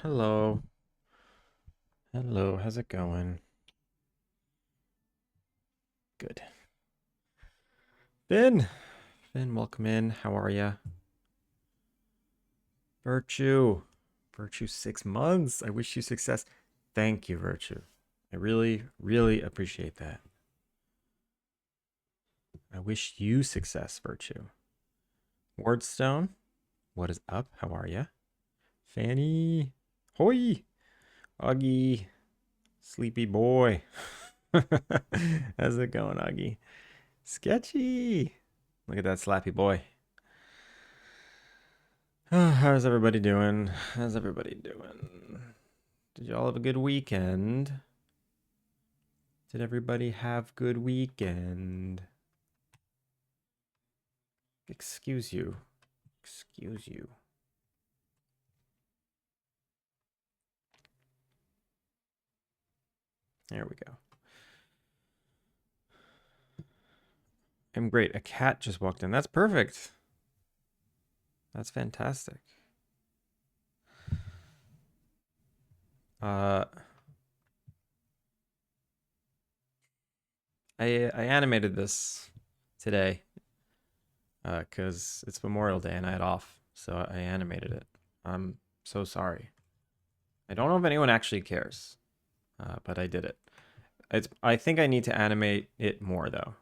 Hello. Hello, how's it going? Good. Finn. Finn, welcome in. How are ya? Virtue. Virtue 6 months. I wish you success. Thank you, Virtue. I really, really appreciate that. I wish you success, Virtue. Wardstone. What is up? How are ya? Fanny. Hoi. Augie. Sleepy boy. How's it going, Augie? Sketchy. Look at that slappy boy. How's everybody doing? How's everybody doing? Did y'all have a good weekend? Did everybody have good weekend? Excuse you. Excuse you. There we go. I'm great. A cat just walked in. That's perfect. That's fantastic. Uh I animated this today cuz it's Memorial Day and I had off. So I animated it. I'm so sorry. I don't know if anyone actually cares. But I did it. I think I need to animate it more though.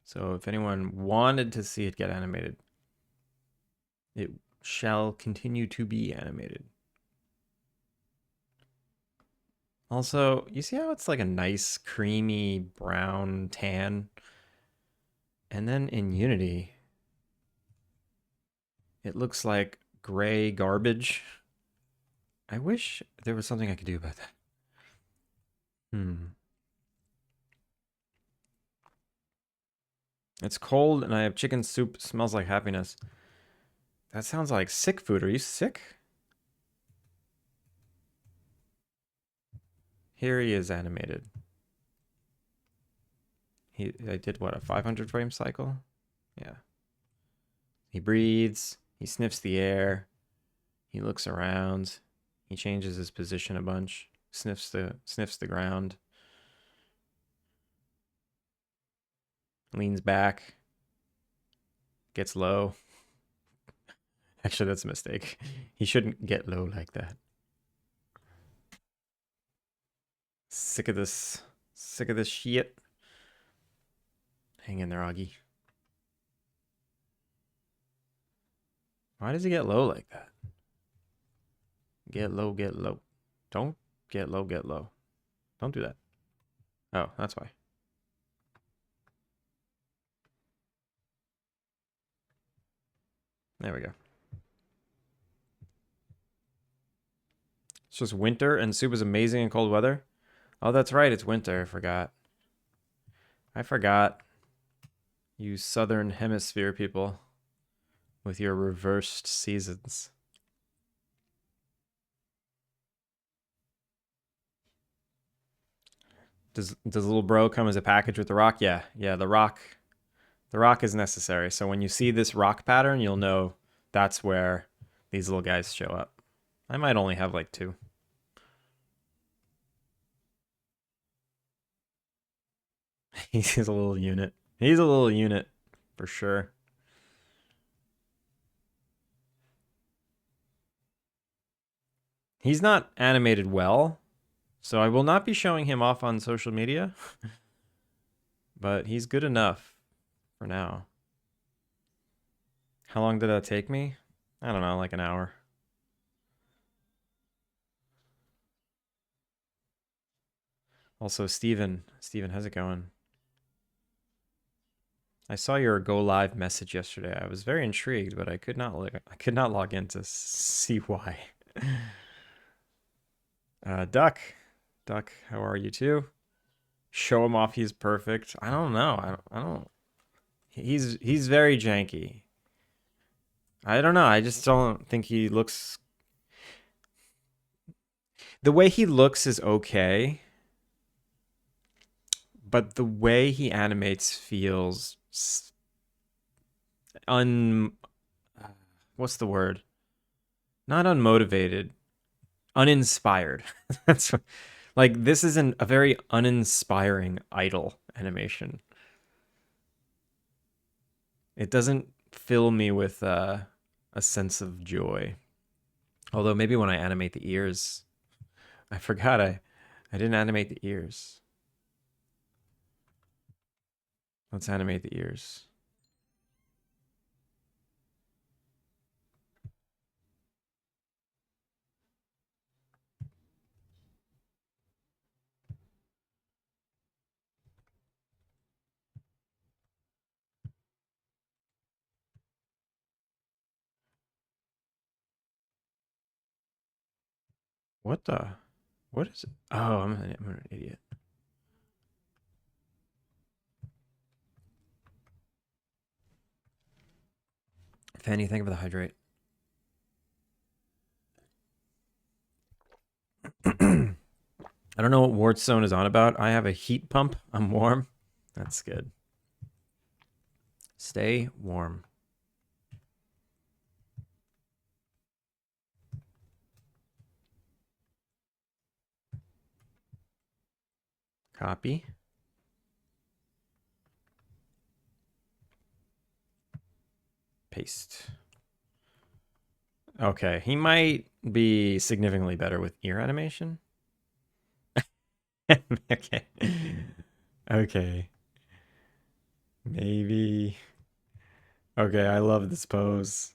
So if anyone wanted to see it get animated, it shall continue to be animated. Also, you see how it's like a nice creamy brown tan? And then in Unity, it looks like gray garbage. I wish there was something I could do about that. It's cold and I have chicken soup. It smells like happiness. That sounds like sick food. Are you sick? Here he is animated. I did what, a 500 frame cycle? Yeah. He breathes, he sniffs the air, he looks around, he changes his position a bunch, sniffs the ground, leans back, gets low. Actually, that's a mistake. He shouldn't get low like that. Sick of this. Sick of this shit. Hang in there, Augie. Why does he get low like that? Get low, get low. Don't get low, get low. Don't do that. Oh, that's why. There we go. It's just winter and soup is amazing in cold weather. Oh, that's right. It's winter. I forgot. I forgot. You southern hemisphere people with your reversed seasons. Does little bro come as a package with the rock? Yeah. Yeah, the rock is necessary. So when you see this rock pattern, you'll know that's where these little guys show up. I might only have like two. He's a little unit. He's a little unit for sure. He's not animated well, so I will not be showing him off on social media, but he's good enough for now. How long did that take me? I don't know, like an hour. Also, Steven, how's it going? I saw your go live message yesterday. I was very intrigued, but I could not log in to see why. Duck, how are you too? Show him off. He's perfect. I don't know. I don't. He's very janky. I don't know. I just don't think he looks. The way he looks is okay, but the way he animates feels un. What's the word? Not unmotivated, uninspired. That's what, like this is a very uninspiring idle animation. It doesn't fill me with a sense of joy. Although maybe when I animate the ears, I forgot I didn't animate the ears. Let's animate the ears. What the? What is it? Oh, I'm an idiot. Fanny, thank you for the hydrate. I don't know what Wartzone is on about. I have a heat pump. I'm warm. That's good. Stay warm. Copy. Paste. Okay, he might be significantly better with ear animation. Okay. Okay. Maybe. Okay, I love this pose.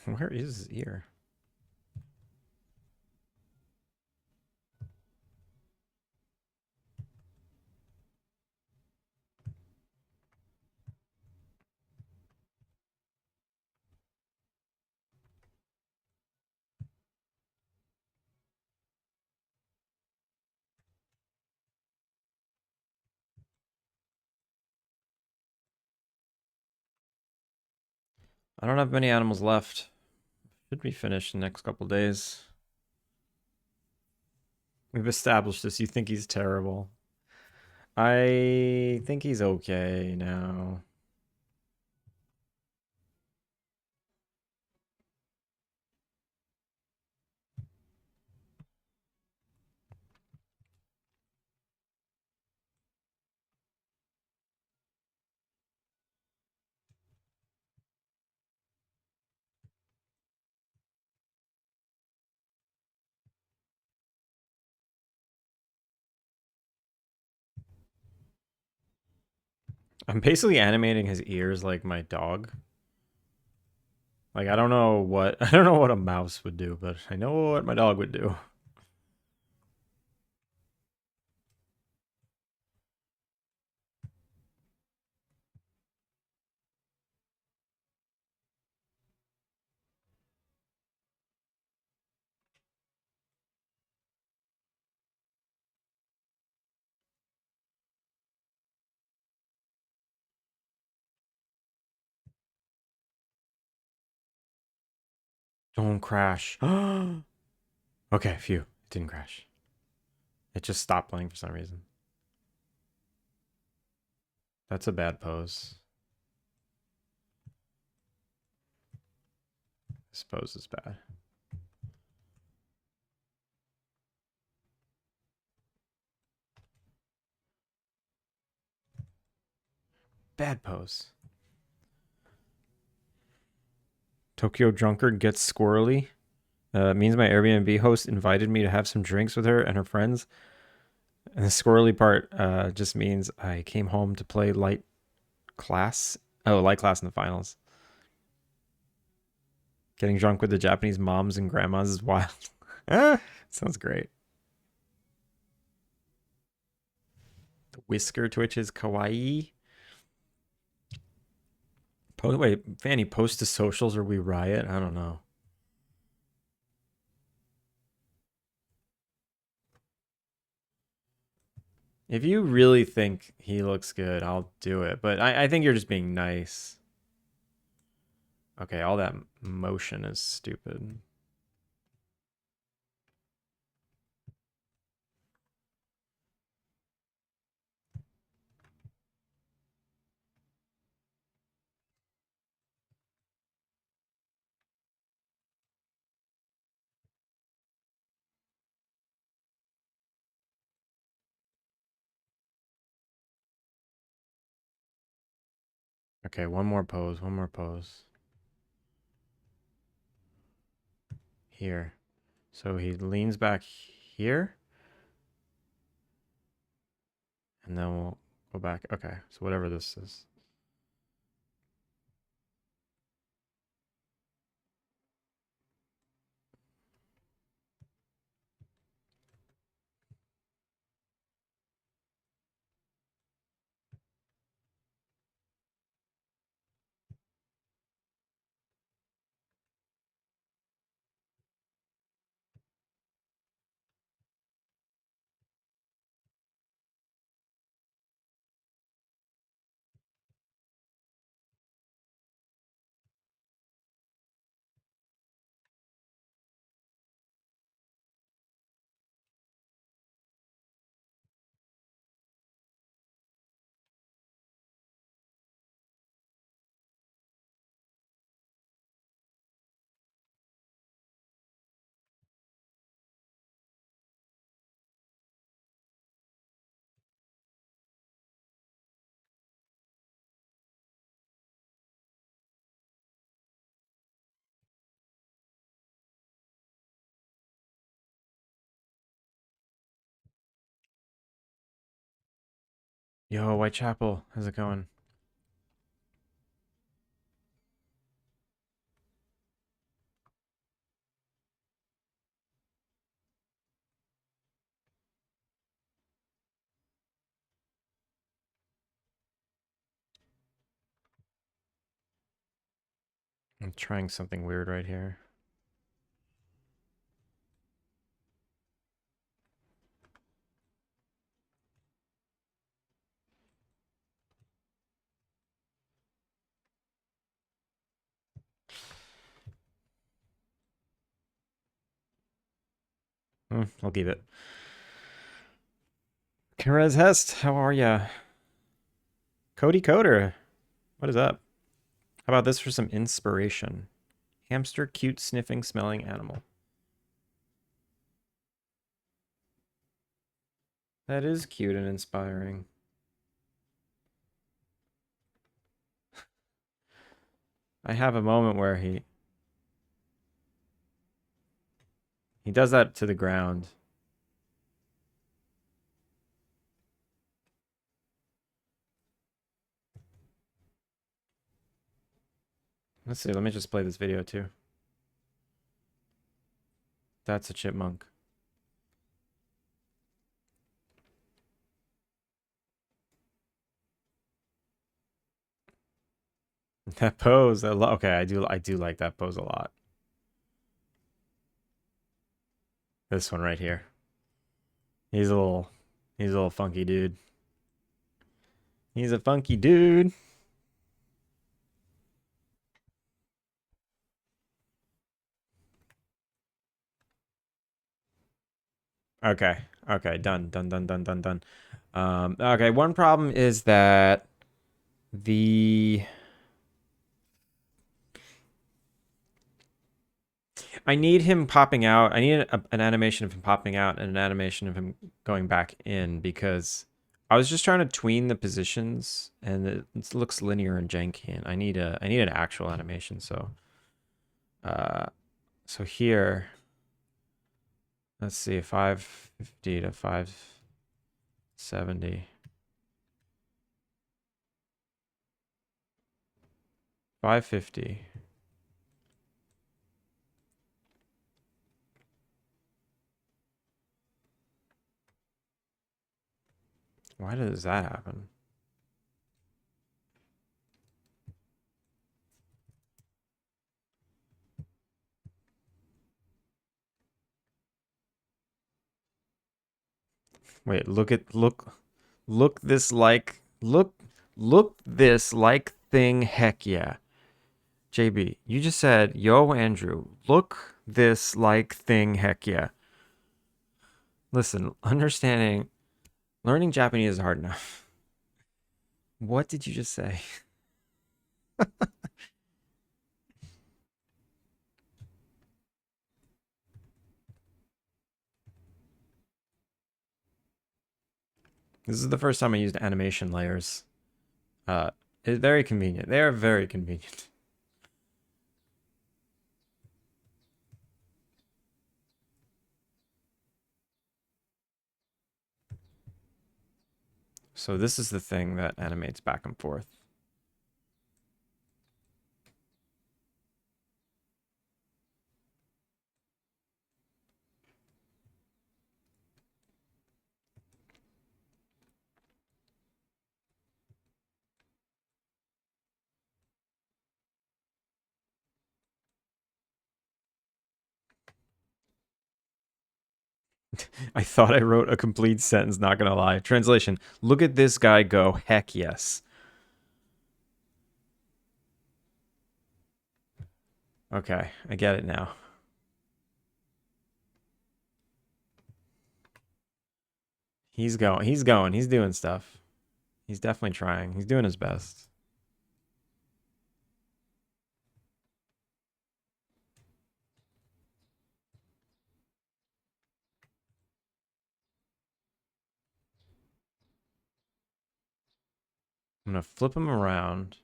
Where is his ear? I don't have many animals left. Should be finished in the next couple days. We've established this. You think he's terrible. I think he's okay now. I'm basically animating his ears like my dog. Like I don't know what I don't know what a mouse would do, but I know what my dog would do. Don't crash. Okay, phew. It didn't crash. It just stopped playing for some reason. That's a bad pose. This pose is bad. bad pose. Tokyo drunkard gets squirrely. Means my Airbnb host invited me to have some drinks with her and her friends. And the squirrely part just means I came home to play light class. Oh, light class in the finals. Getting drunk with the Japanese moms and grandmas is wild. Sounds great. The whisker twitch is kawaii. Wait, Fanny, post to socials or we riot? I don't know. If you really think he looks good, I'll do it. But I think you're just being nice. Okay, all that motion is stupid. Okay, one more pose, one more pose. Here. So he leans back here. And then we'll go back. Okay, so whatever this is. Yo, Whitechapel, how's it going? I'm trying something weird right here. I'll keep it. Karez Hest, how are ya? Cody Coder, what is up? How about this for some inspiration? Hamster, cute, sniffing, smelling animal. That is cute and inspiring. I have a moment where he does that to the ground. Let's see, let me just play this video too. That's a chipmunk. That pose, okay, I do like that pose a lot. This one right here. He's a little funky dude. He's a funky dude. Okay. Okay, done. Okay, one problem is that the I need him popping out. I need an animation of him popping out and an animation of him going back in because I was just trying to tween the positions, and it looks linear and janky. And I need an actual animation. Uh, so here, let's see, 550 to 570, 550. Why does that happen? Wait, look this like look this like thing. Heck yeah. JB, you just said, yo, Andrew, look this like thing. Heck yeah. Listen, learning Japanese is hard enough. What did you just say? This is the first time I used animation layers. It's very convenient. They are very convenient. So this is the thing that animates back and forth. I thought I wrote a complete sentence, not gonna lie. Translation, look at this guy go, heck yes. Okay, I get it now. He's doing stuff. He's definitely trying. He's doing his best. I'm gonna flip him around.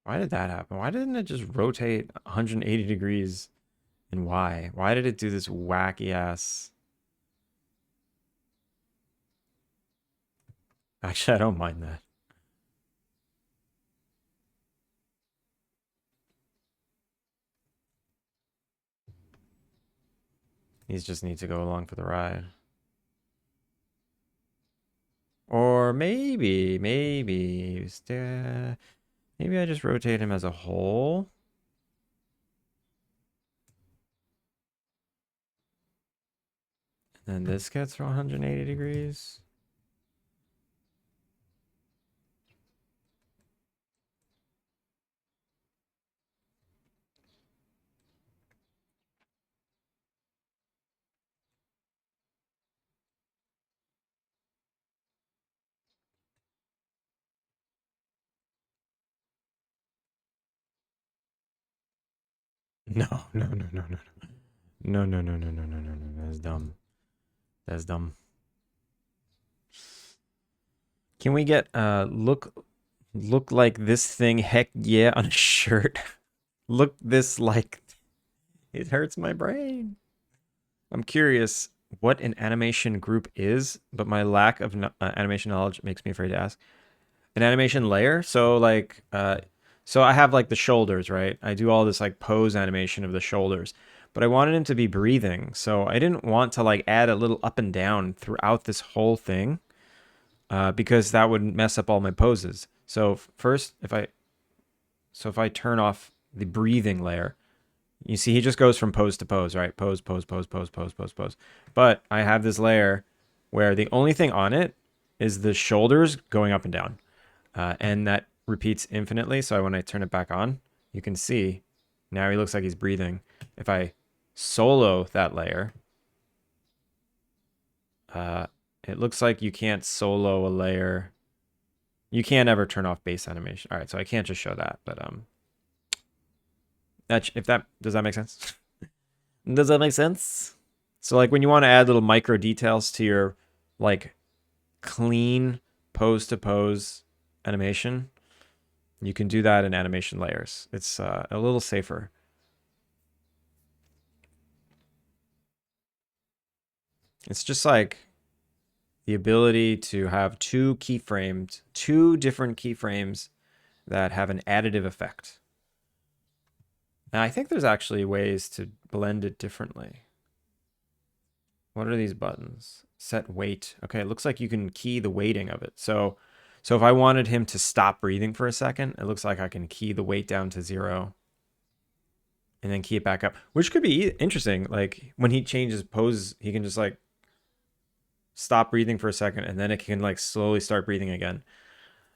Why did that happen? Why didn't it just rotate 180 degrees? And why? Why did it do this wacky ass? Actually, I don't mind that. He just needs to go along for the ride. Or maybe I just rotate him as a whole. And then this gets 180 degrees. No, no, no, no, no, no, no, no, no, no, no, no, no. That's dumb. That's dumb. Can we get look like this thing? Heck yeah, on a shirt. Look this like it hurts my brain. I'm curious what an animation group is, but my lack of animation knowledge makes me afraid to ask. An animation layer? So like so I have like the shoulders, right? I do all this like pose animation of the shoulders, but I wanted him to be breathing. So I didn't want to like add a little up and down throughout this whole thing because that would mess up all my poses. So first, if I turn off the breathing layer, you see he just goes from pose to pose, right? Pose, pose, pose, pose, pose, pose, pose. But I have this layer where the only thing on it is the shoulders going up and down. And that repeats infinitely. So when I turn it back on, you can see now he looks like he's breathing. If I solo that layer, it looks like you can't solo a layer. You can't ever turn off base animation. All right, so I can't just show that, but that if that does that make sense? Does that make sense? So like when you want to add little micro details to your like clean pose to pose animation, you can do that in animation layers. It's a little safer. It's just like the ability to have two keyframes, two different keyframes that have an additive effect. And I think there's actually ways to blend it differently. What are these buttons? Set weight. Okay, it looks like you can key the weighting of it. So if I wanted him to stop breathing for a second, it looks like I can key the weight down to 0 and then key it back up, which could be interesting. Like when he changes pose, he can just like stop breathing for a second and then it can like slowly start breathing again.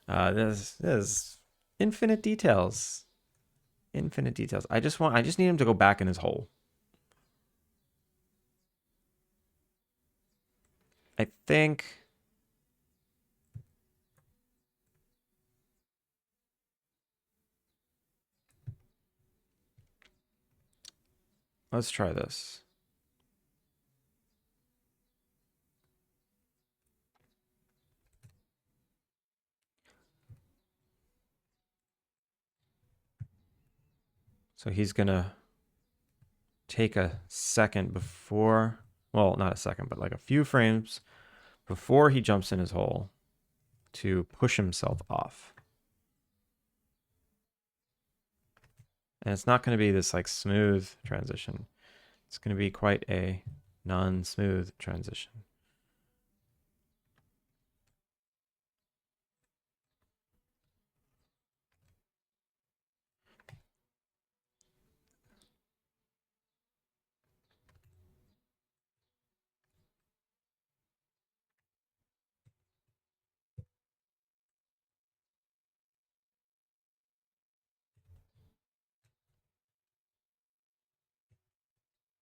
There's infinite details. Infinite details. I just need him to go back in his hole. I think let's try this. So he's gonna take a second before, well, not a second, but like a few frames before he jumps in his hole to push himself off. And it's not going to be this like smooth transition. It's going to be quite a non-smooth transition.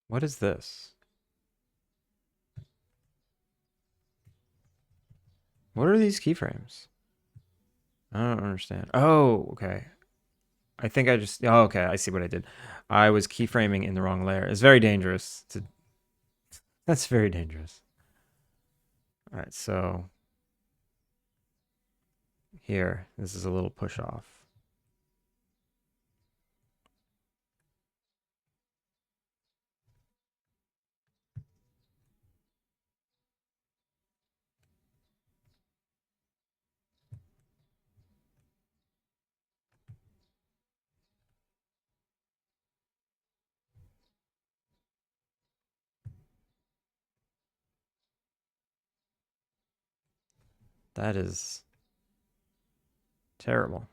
What is this? What are these keyframes? I don't understand. Oh, okay. I think I just, oh, okay. I see what I did. I was keyframing in the wrong layer. It's very dangerous. That's very dangerous. All right, so here, this is a little push off. That is terrible.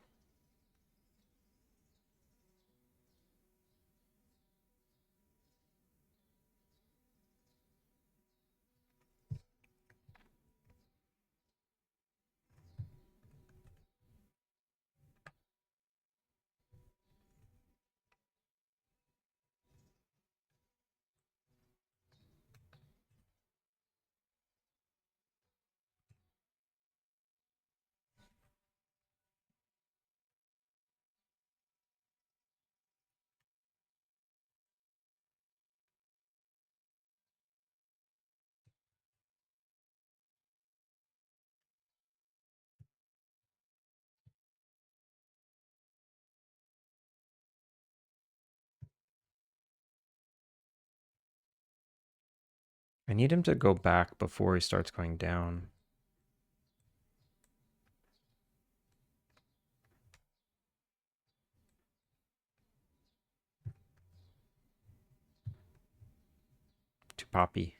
I need him to go back before he starts going down. To Poppy.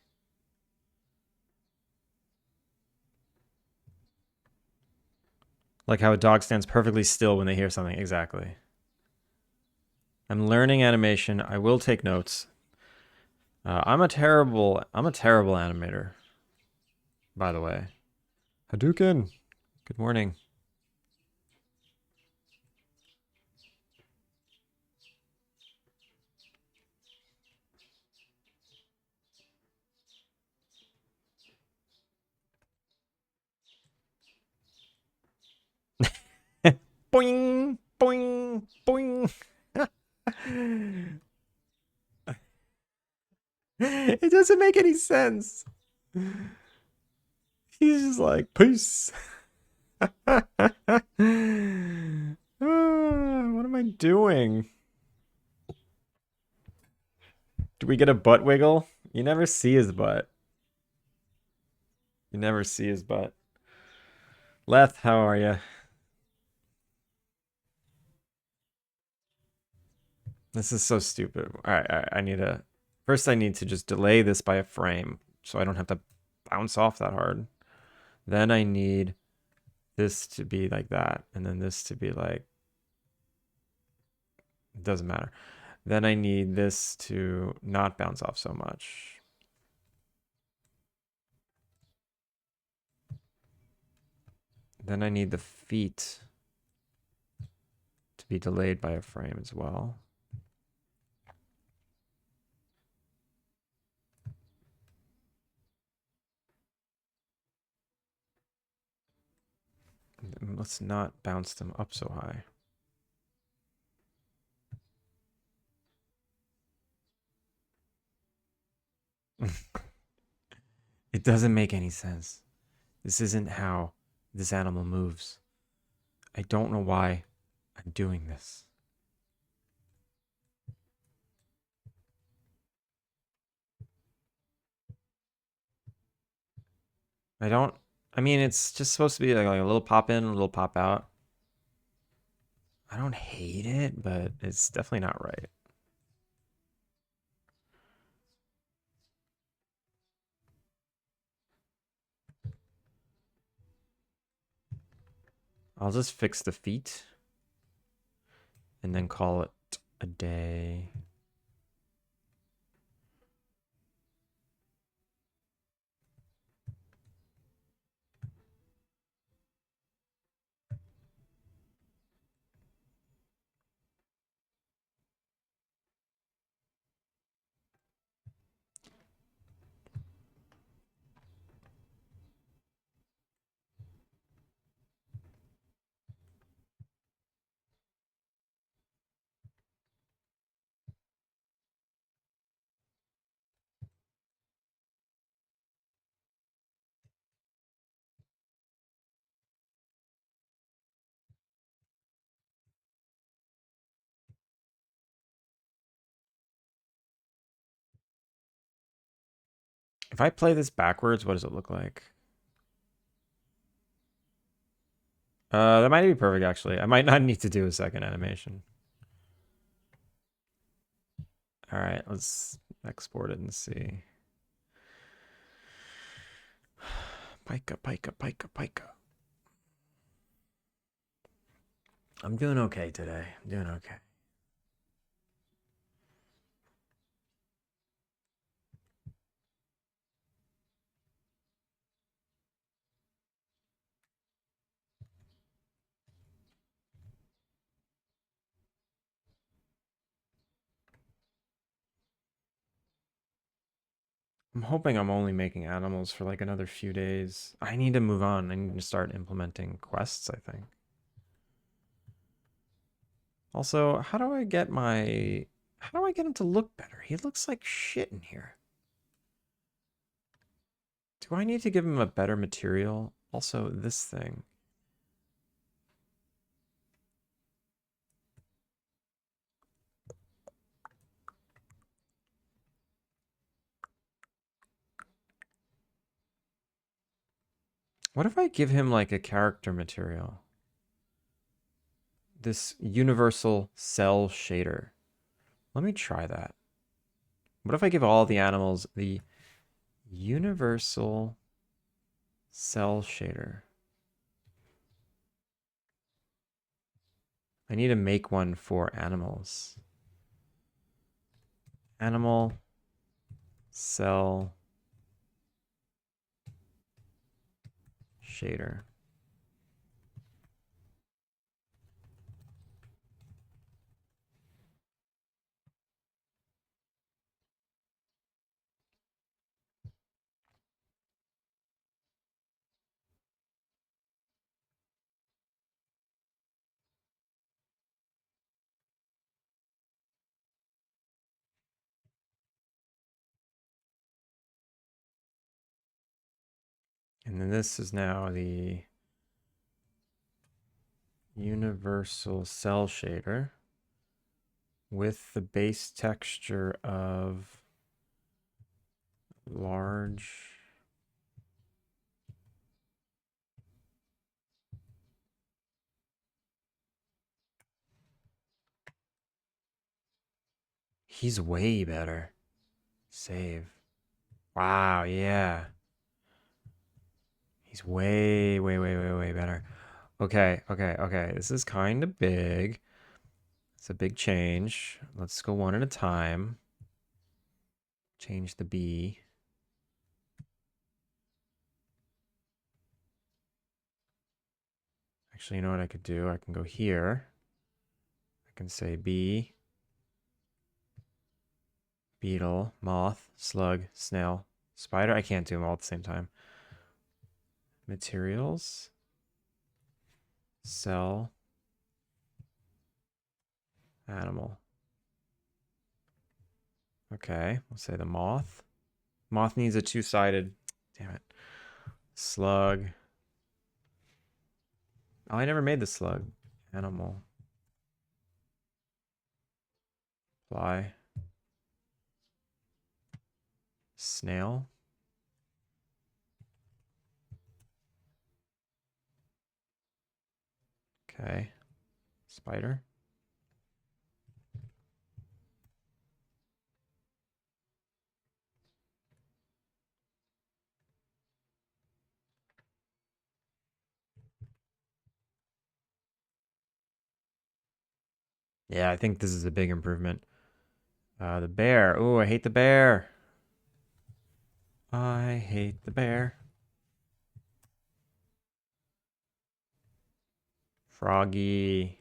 Like how a dog stands perfectly still when they hear something. Exactly. I'm learning animation. I will take notes. I'm a terrible animator, by the way. Hadouken. Good morning. Boing, boing, boing. It doesn't make any sense. He's just like, peace. What am I doing? Do we get a butt wiggle? You never see his butt. You never see his butt. Leth, how are you? This is so stupid. All right. I need to. First, I need to just delay this by a frame so I don't have to bounce off that hard. Then I need this to be like that, and then this to be like. It doesn't matter. Then I need this to not bounce off so much. Then I need the feet to be delayed by a frame as well. Let's not bounce them up so high. It doesn't make any sense. This isn't how this animal moves. I don't know why I'm doing this. I don't. I mean, it's just supposed to be like a little pop in, a little pop out. I don't hate it, but it's definitely not right. I'll just fix the feet and then call it a day. If I play this backwards, what does it look like? That might be perfect, actually. I might not need to do a second animation. All right, let's export it and see. Pika, pika, pika, pika. I'm doing okay today. I'm doing okay. I'm hoping I'm only making animals for like another few days. I need to move on. I need to start implementing quests, I think. Also, how do I get him to look better? He looks like shit in here. Do I need to give him a better material? Also, this thing. What if I give him like a character material? This universal cell shader. Let me try that. What if I give all the animals the universal cell shader? I need to make one for animals. Animal cell shader. And then this is now the universal cell shader with the base texture of large. He's way better. Save. Wow, yeah. He's way, way, way, way, way better. Okay, okay, okay. This is kind of big. It's a big change. Let's go one at a time. Change the B. Actually, you know what I could do? I can go here. I can say B, beetle, moth, slug, snail, spider. I can't do them all at the same time. Materials, cell, animal. Okay, let's say the moth. Moth needs a two-sided. Damn it. Slug. Oh, I never made the slug. Animal. Fly. Snail. Okay. Spider. Yeah, I think this is a big improvement. The bear. Oh, I hate the bear. I hate the bear. Froggy.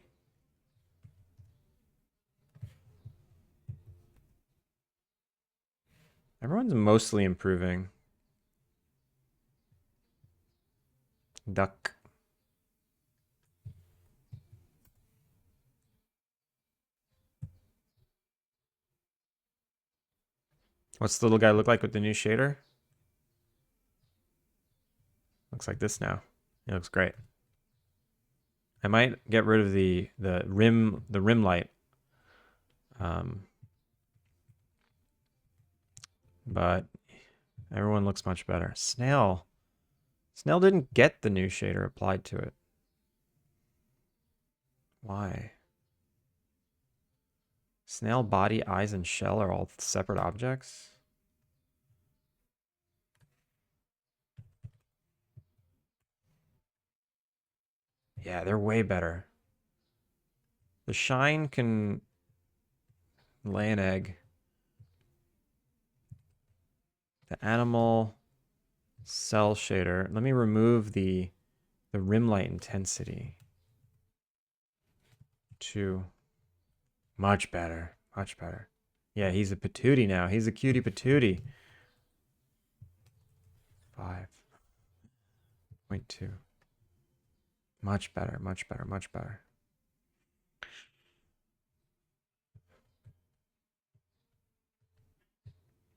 Everyone's mostly improving. Duck. What's the little guy look like with the new shader? Looks like this now. It looks great. I might get rid of the rim light. But everyone looks much better. Snail. Snail didn't get the new shader applied to it. Why? Snail body, eyes, and shell are all separate objects? Yeah, they're way better. The shine can lay an egg. The animal cell shader. Let me remove the rim light intensity. 2. Much better. Much better. Yeah, he's a patootie now. He's a cutie patootie. 5.2. Much better, much better, much better.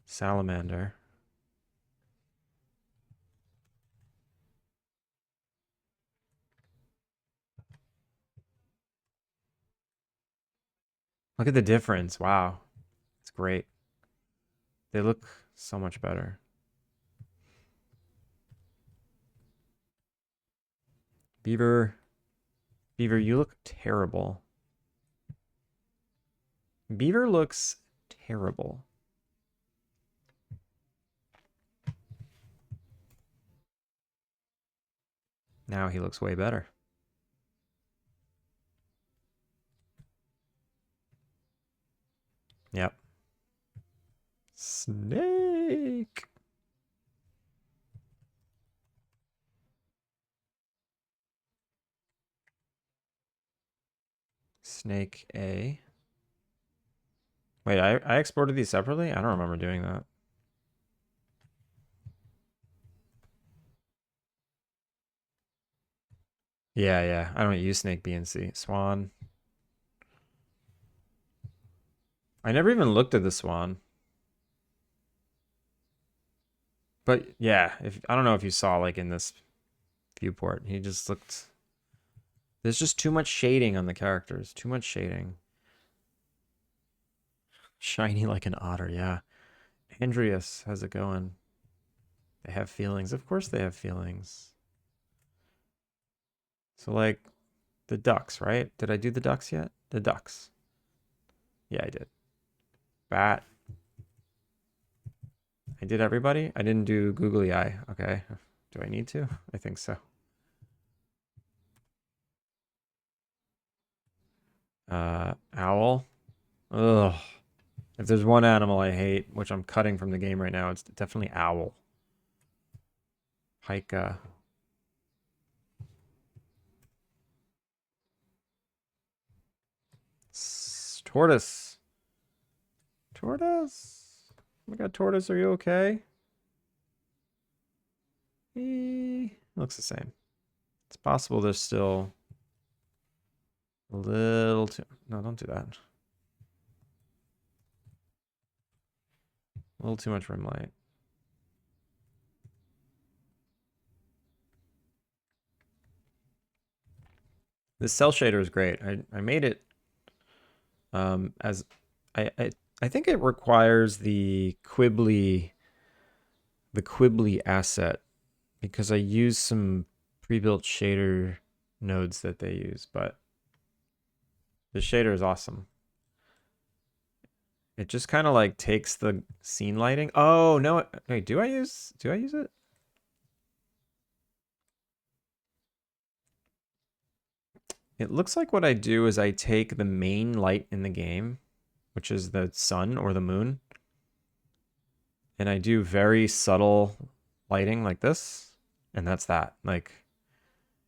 Salamander. Look at the difference. Wow. It's great. They look so much better. Beaver. Beaver, you look terrible. Beaver looks terrible. Now he looks way better. Yep. Snake. Snake A. Wait, I exported these separately? I don't remember doing that. Yeah, yeah. I don't use Snake B and C. Swan. I never even looked at the swan. But yeah, if I don't know if you saw like in this viewport, he just looked. There's just too much shading on the characters. Too much shading. Shiny like an otter. Yeah. Andreas, how's it going? They have feelings. Of course they have feelings. So like the ducks, right? Did I do the ducks yet? The ducks. Yeah, I did. Bat. I did everybody? I didn't do googly eye. Okay. Do I need to? I think so. Owl. Ugh. If there's one animal I hate, which I'm cutting from the game right now, it's definitely owl. Pika. Tortoise. Tortoise. Oh my god, tortoise, are you okay? Looks the same. It's possible there's still a little too. No, don't do that. A little too much rim light. This cell shader is great. I made it as I think it requires the Quibbly asset because I use some pre-built shader nodes that they use, but the shader is awesome. It just kind of like takes the scene lighting. Oh no! Wait, do I use it? It looks like what I do is I take the main light in the game, which is the sun or the moon, and I do very subtle lighting like this, and that's that. Like,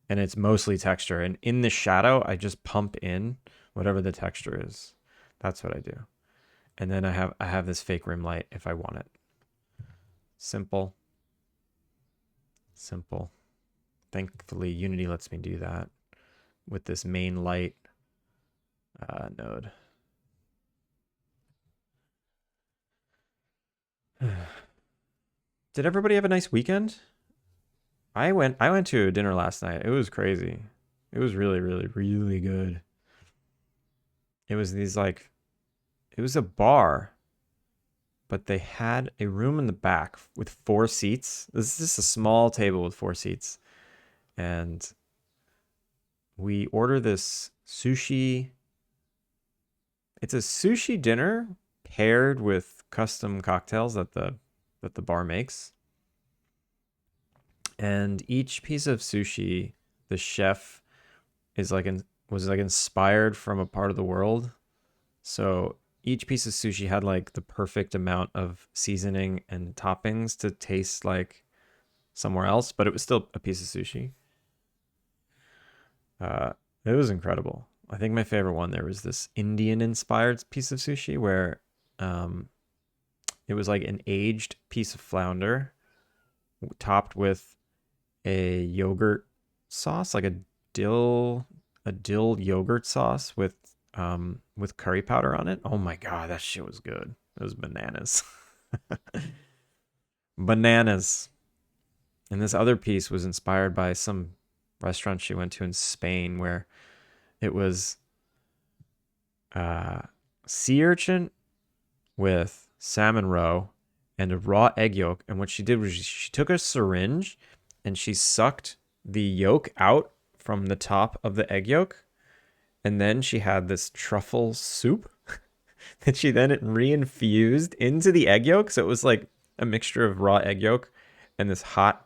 and it's mostly texture. And in the shadow, I just pump in whatever the texture is. That's what I do. And then I have this fake rim light if I want it. Simple. Simple. Thankfully, Unity lets me do that with this main light node. Did everybody have a nice weekend? I went to dinner last night. It was crazy. It was really, really, really good. It was it was a bar, but they had a room in the back with 4 seats. This is just a small table with 4 seats. And we order this sushi. It's a sushi dinner paired with custom cocktails that the bar makes. And each piece of sushi, the chef was like inspired from a part of the world. So each piece of sushi had like the perfect amount of seasoning and toppings to taste like somewhere else, but it was still a piece of sushi. It was incredible. I think my favorite one there was this Indian inspired piece of sushi where um, it was like an aged piece of flounder topped with a yogurt sauce, like a dill yogurt sauce with curry powder on it. Oh my god, that shit was good. It was bananas. Bananas. And this other piece was inspired by some restaurant she went to in Spain where it was uh, sea urchin with salmon roe and a raw egg yolk. And what she did was she took a syringe and she sucked the yolk out from the top of the egg yolk. And then she had this truffle soup that she then reinfused into the egg yolk. So it was like a mixture of raw egg yolk and this hot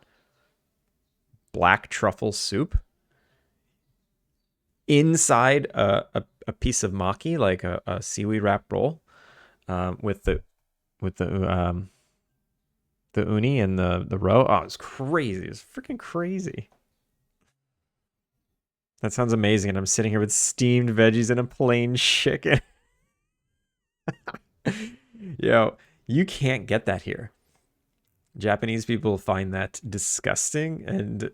black truffle soup inside a piece of maki, like a seaweed wrap roll, with the uni and the roe. Oh, it's crazy. It's freaking crazy. That sounds amazing. And I'm sitting here with steamed veggies and a plain chicken. Yo, you can't get that here. Japanese people find that disgusting, and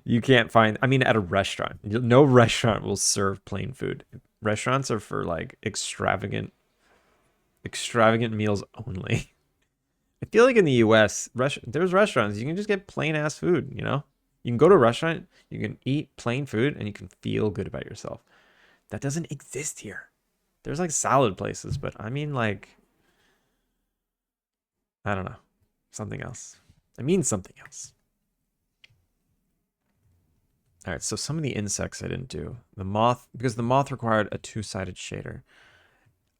you can't find. I mean, at a restaurant, no restaurant will serve plain food. Restaurants are for like extravagant meals only. I feel like in the US, there's restaurants, you can just get plain ass food, you know? You can go to a restaurant, you can eat plain food, and you can feel good about yourself. That doesn't exist here. There's like salad places, but I mean, like, I don't know. Something else. I mean, something else. All right, so some of the insects I didn't do. The moth, because the moth required a two-sided shader,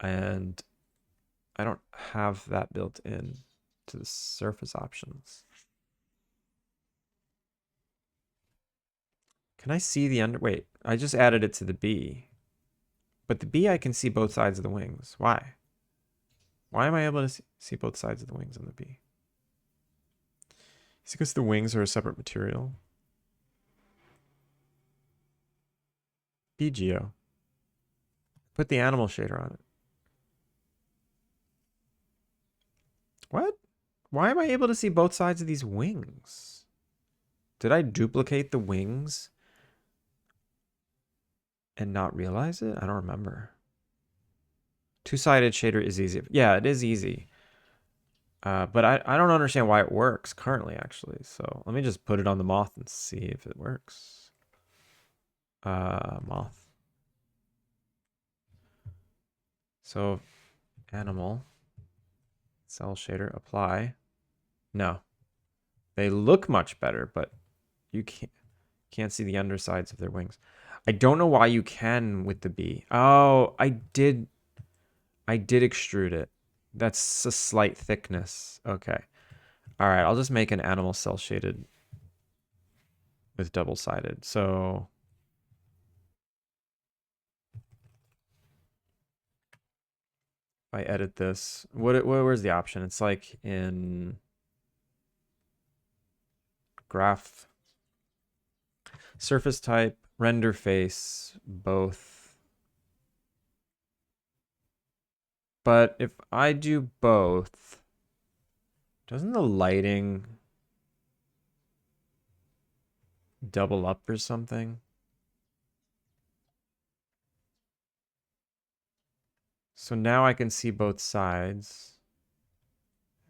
and I don't have that built in to the surface options. Can I see the under? Wait, I just added it to the bee. But the bee, I can see both sides of the wings. Why? Why am I able to see both sides of the wings on the bee? Is it because the wings are a separate material? BGO. Put the animal shader on it. What? Why am I able to see both sides of these wings? Did I duplicate the wings and not realize it? I don't remember. Two-sided shader is easy. Yeah, it is easy. But I don't understand why it works currently, actually. So let me just put it on the moth and see if it works. Moth. So animal, cell shader, apply. No, they look much better, but you can't see the undersides of their wings. I don't know why you can with the bee. Oh, I did extrude it. That's a slight thickness. Okay. All right, I'll just make an animal cell shaded with double-sided. So if I edit this, where's the option? It's like in graph, surface type, render face, both. But if I do both, doesn't the lighting double up or something? So now I can see both sides.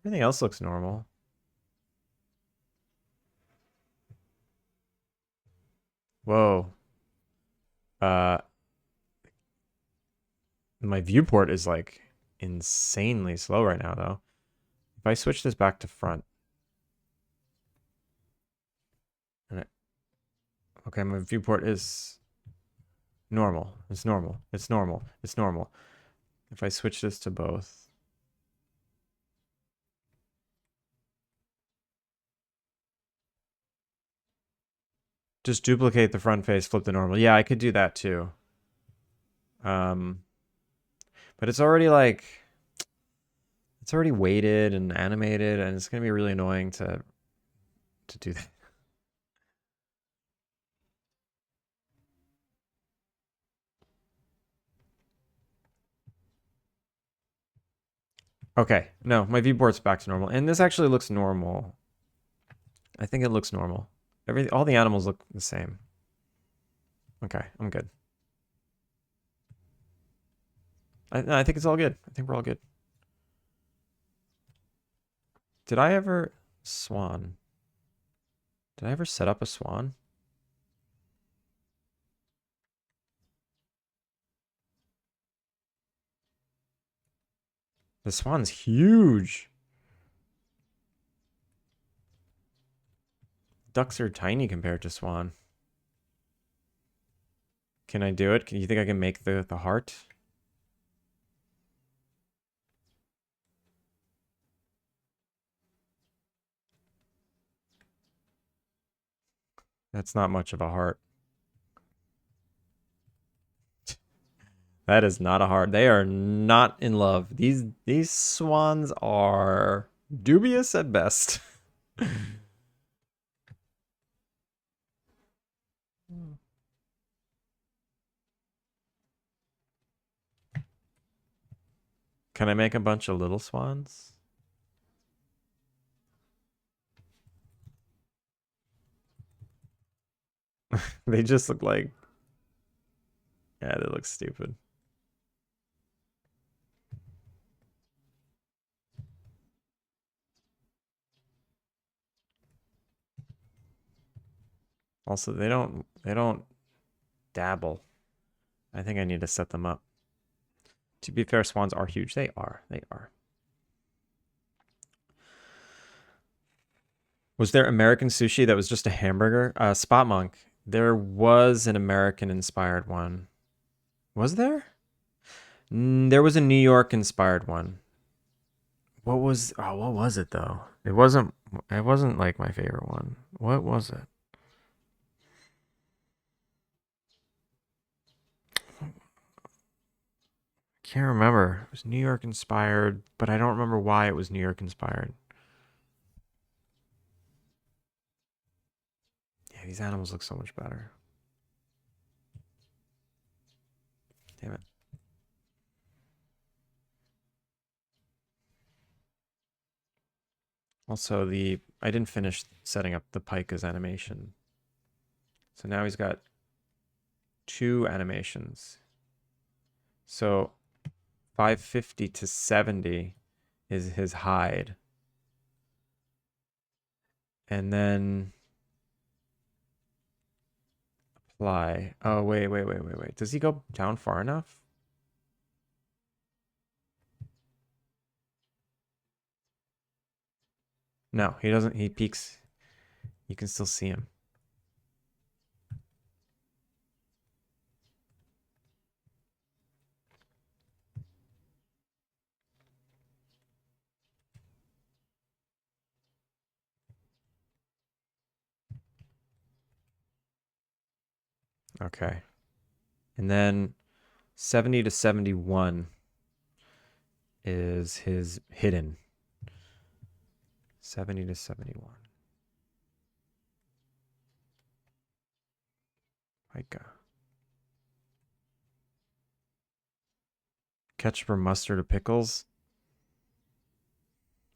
Everything else looks normal. Whoa. Uh, my viewport is like insanely slow right now, though. If I switch this back to front. Okay, my viewport is normal. It's normal. It's normal. It's normal. If I switch this to both. Just duplicate the front face, flip the normal. Yeah, I could do that too. But it's already like, it's already weighted and animated, and it's gonna be really annoying to do that. Okay, no, my viewport's back to normal, and this actually looks normal. I think it looks normal. All the animals look the same. Okay, I'm good. I think it's all good. I think we're all good. Did I ever swan? Did I ever set up a swan? The swan's huge. Ducks are tiny compared to swan. Can I do it? Can you think I can make the heart? That's not much of a heart. That is not a heart. They are not in love. These swans are dubious at best. Can I make a bunch of little swans? They just look like... Yeah, they look stupid. Also, they don't dabble. I think I need to set them up. To be fair, swans are huge. They are. They are. Was there American sushi that was just a hamburger? Spot Monk. There was an American inspired one. Was there? There was a New York inspired one. What was it though? It wasn't like my favorite one. What was it? Can't remember. It was New York inspired, but I don't remember why it was New York inspired. Yeah, these animals look so much better. Damn it. Also, I didn't finish setting up the Pika's animation. So now he's got two animations. So 550 to 70 is his hide. And then apply. Oh, wait. Does he go down far enough? No, he doesn't. He peaks. You can still see him. Okay. And then 70 to 71 is his hidden. 70 to 71. Pika. Ketchup or mustard or pickles?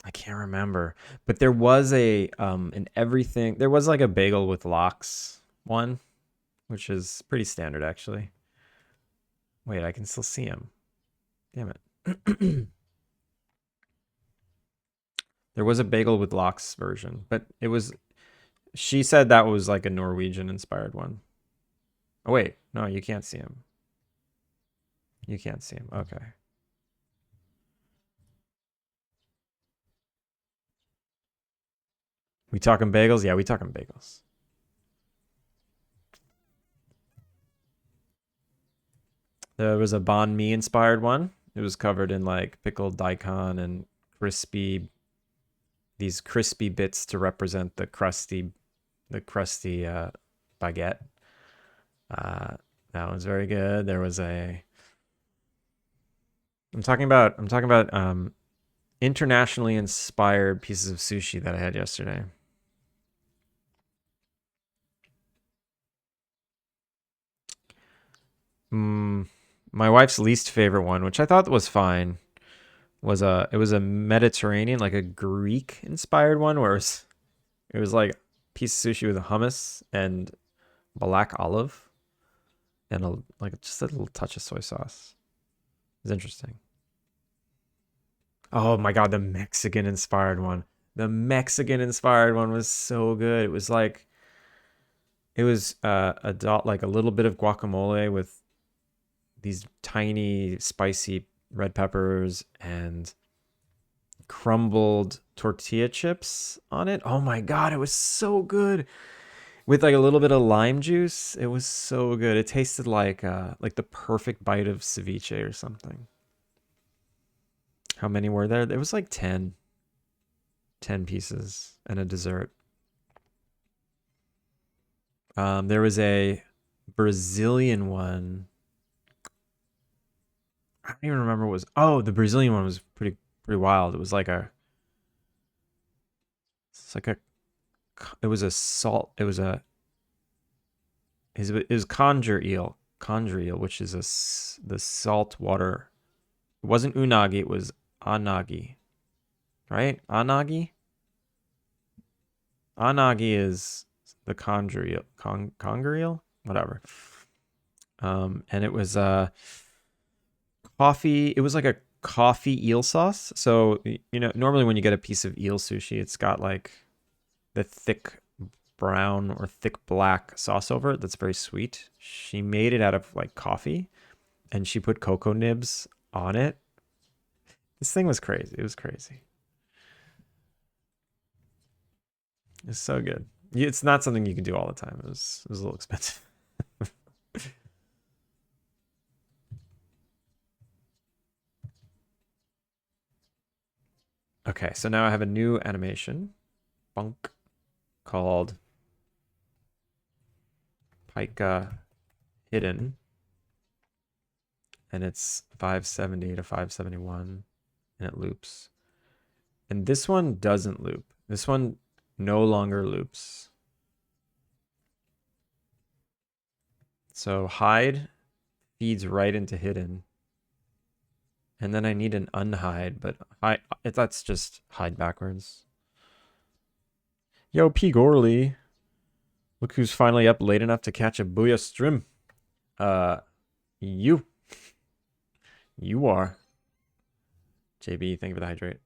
I can't remember. But there was an everything. There was like a bagel with lox one, which is pretty standard actually. Wait, I can still see him. Damn it. There was a bagel with lox version, but she said that was like a Norwegian inspired one. Oh wait, no, you can't see him. You can't see him. Okay. We talking bagels? Yeah, we talking bagels. There was a banh mi inspired one. It was covered in like pickled daikon and these crispy bits to represent the crusty baguette. Uh, that was very good. There was a. I'm talking about internationally inspired pieces of sushi that I had yesterday. Mm, my wife's least favorite one, which I thought was fine, it was a Mediterranean, like a Greek inspired one, where it was like piece of sushi with a hummus and black olive and like just a little touch of soy sauce. It's interesting. Oh my god, the Mexican inspired one. The Mexican inspired one was so good. It was like a little bit of guacamole with these tiny spicy red peppers and crumbled tortilla chips on it. Oh my god, it was so good. With like a little bit of lime juice. It was so good. It tasted like the perfect bite of ceviche or something. How many were there? It was like 10 pieces and a dessert. There was a Brazilian one. I don't even remember what it was. Oh, the Brazilian one was pretty wild. It's like a it was a salt. It was conjure eel, which is the salt water. It wasn't unagi. It was anagi, right? Anagi is the conjure eel, conger eel, whatever. And it was coffee. It was like a coffee eel sauce. So normally when you get a piece of eel sushi, it's got like the thick brown or thick black sauce over it that's very sweet. She made it out of like coffee and she put cocoa nibs on it. This thing was crazy. It was crazy. It's so good. It's not something you can do all the time. It was a little expensive. Okay, so now I have a new animation, bunk, called Pika Hidden, and it's 570 to 571, and it loops. And this one doesn't loop. This one no longer loops. So hide feeds right into hidden. And then I need an unhide, but that's just hide backwards. Yo, P. Gorley. Look who's finally up late enough to catch a booyah stream. You. You are. JB, thank you for the hydrate.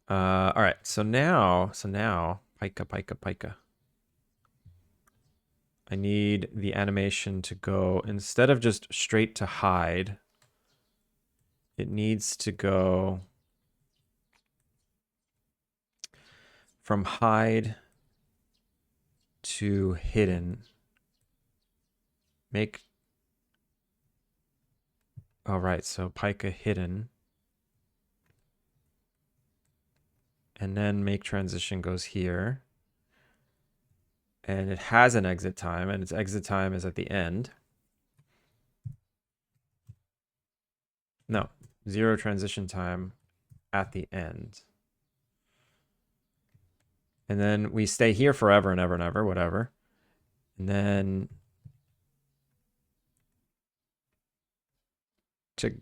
All right, so now, Pika. I need the animation to go, instead of just straight to hide, it needs to go from hide to hidden. All right, so Pika hidden. And then make transition goes here. And it has an exit time, and its exit time is at the end. No, 0 transition time at the end. And then we stay here forever and ever and ever, whatever. And then to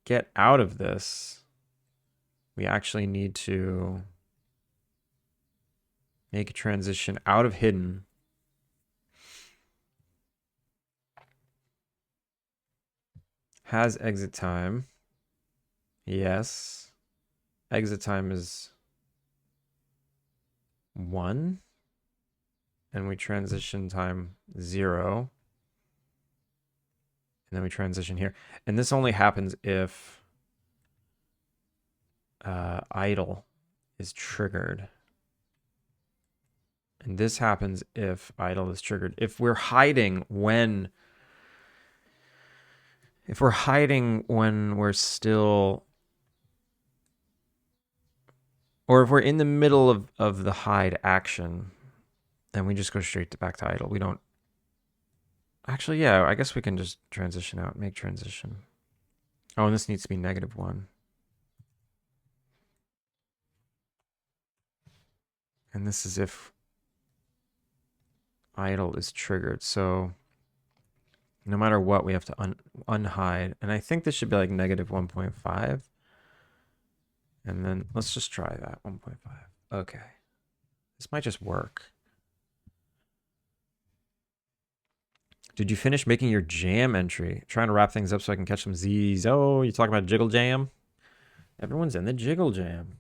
get out of this, we actually need to make a transition out of hidden. Has exit time. Yes. Exit time is 1. And we transition time 0. And then we transition here. And this only happens if idle is triggered. And this happens if idle is triggered. If we're hiding when we're still, or if we're in the middle of the hide action, then we just go straight back to idle. We don't, actually, yeah, I guess we can just transition out, make transition. Oh, and this needs to be -1. And this is if idle is triggered. So no matter what, we have to unhide. And I think this should be like -1.5. And then let's just try that, 1.5. Okay. This might just work. Did you finish making your jam entry? Trying to wrap things up so I can catch some Z's. Oh, you talking about Jiggle Jam? Everyone's in the Jiggle Jam.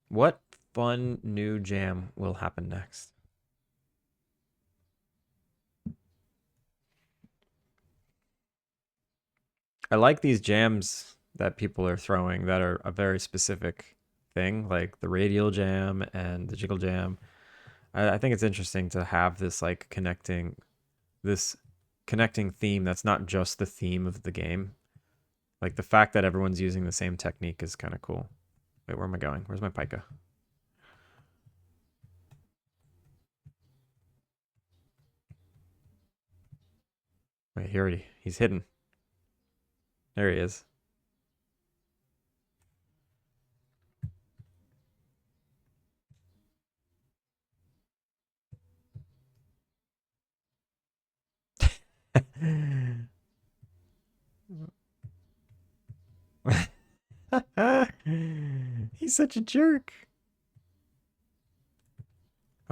What fun new jam will happen next? I like these jams that people are throwing that are a very specific thing, like the radial jam and the jiggle jam. I think it's interesting to have this like connecting theme that's not just the theme of the game. Like the fact that everyone's using the same technique is kind of cool. Wait, where am I going? Where's my Pika? Wait, he's hidden. There he is. He's such a jerk.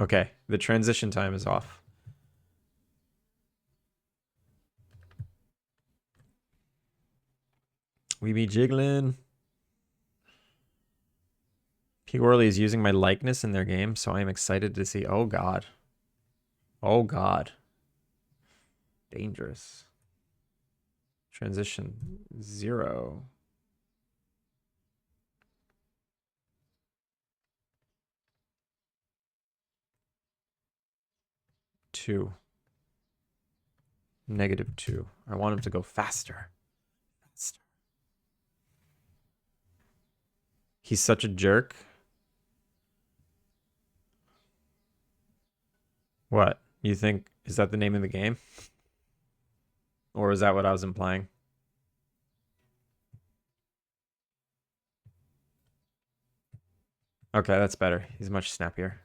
Okay, the transition time is off. We be jiggling. P. Orley is using my likeness in their game, so I am excited to see. Oh, God. Oh, God. Dangerous. Transition 0. 2. -2. I want him to go faster. Faster. He's such a jerk. What? You think, is that the name of the game? Or is that what I was implying? Okay, that's better. He's much snappier.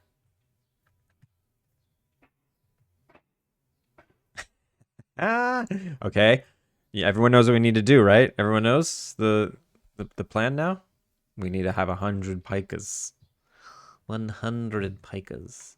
Ah, okay. Yeah, everyone knows what we need to do, right? Everyone knows the plan now? We need to have 100 pikas. 100 pikas.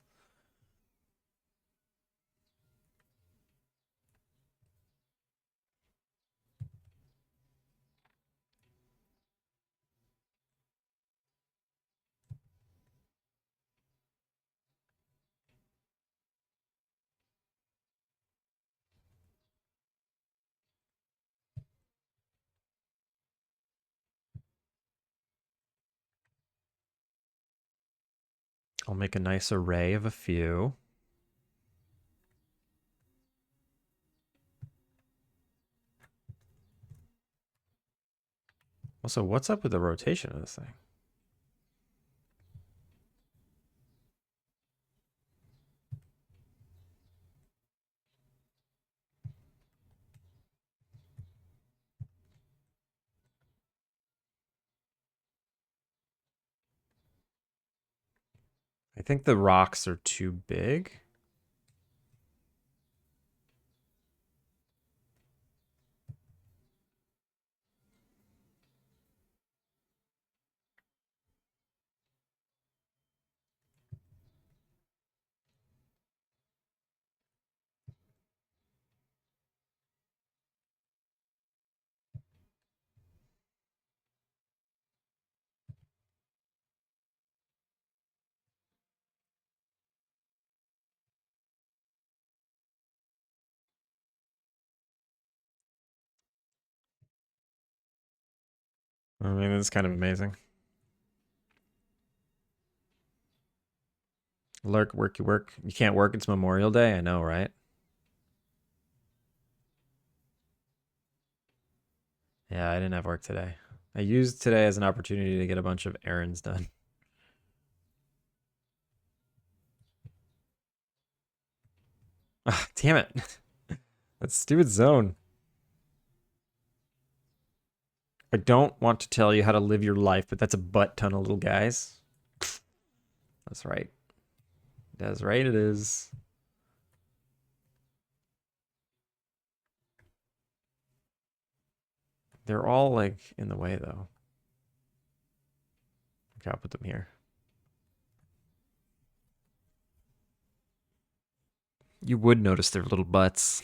I'll make a nice array of a few. Also, what's up with the rotation of this thing? I think the rocks are too big. I mean, it's kind of amazing. Lurk, work, you work. You can't work. It's Memorial Day. I know, right? Yeah, I didn't have work today. I used today as an opportunity to get a bunch of errands done. Ah, damn it. That's stupid zone. I don't want to tell you how to live your life, but that's a butt ton of little guys. That's right. That's right, it is. They're all like in the way though. Okay, I'll put them here. You would notice their little butts.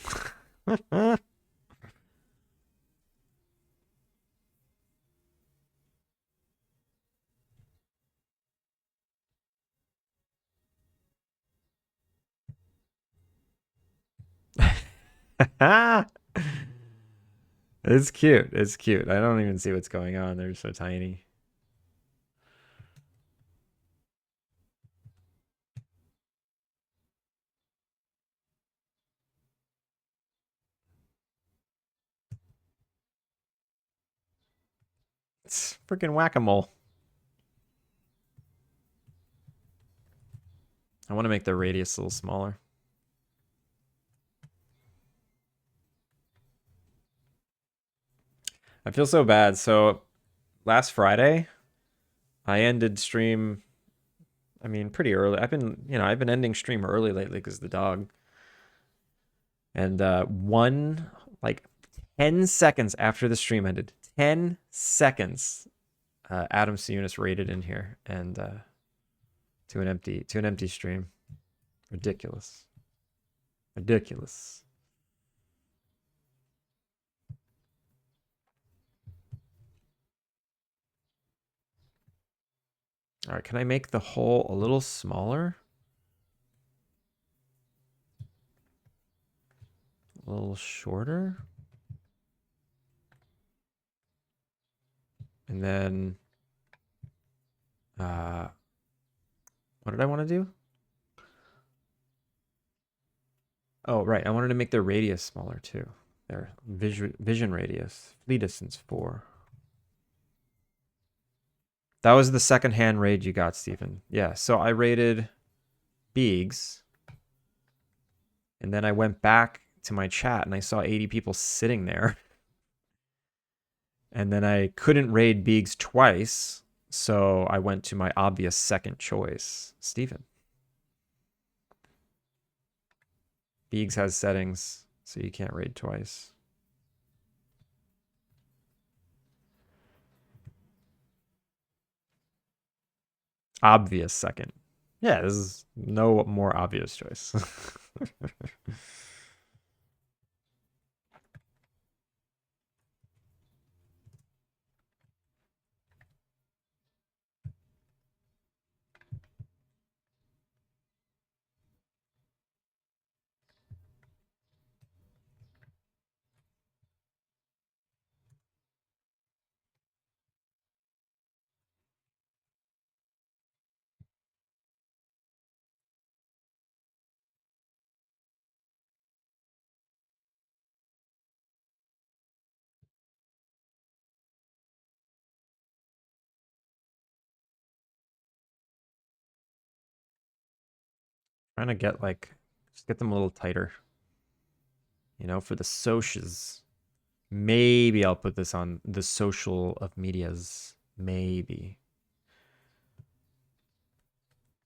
It's cute. It's cute. I don't even see what's going on. They're so tiny. It's freaking whack-a-mole. I want to make the radius a little smaller. I feel so bad. So last Friday, I ended stream. I mean, pretty early. I've been ending stream early lately because the dog. And like 10 seconds after the stream ended, 10 seconds, Adam Siunis raided in here and to an empty stream. Ridiculous. Ridiculous. All right, can I make the hole a little smaller? A little shorter? And then, uh, what did I want to do? Oh, right. I wanted to make their radius smaller too. Their vision radius. Flee distance 4. That was the second hand raid you got, Stephen. Yeah, so I raided Beegs. And then I went back to my chat and I saw 80 people sitting there. And then I couldn't raid Beegs twice. So I went to my obvious second choice, Stephen. Beegs has settings, so you can't raid twice. Obvious second. Yeah, this is no more obvious choice. Trying to get just get them a little tighter. You know, for the socials. Maybe I'll put this on the social of medias. Maybe.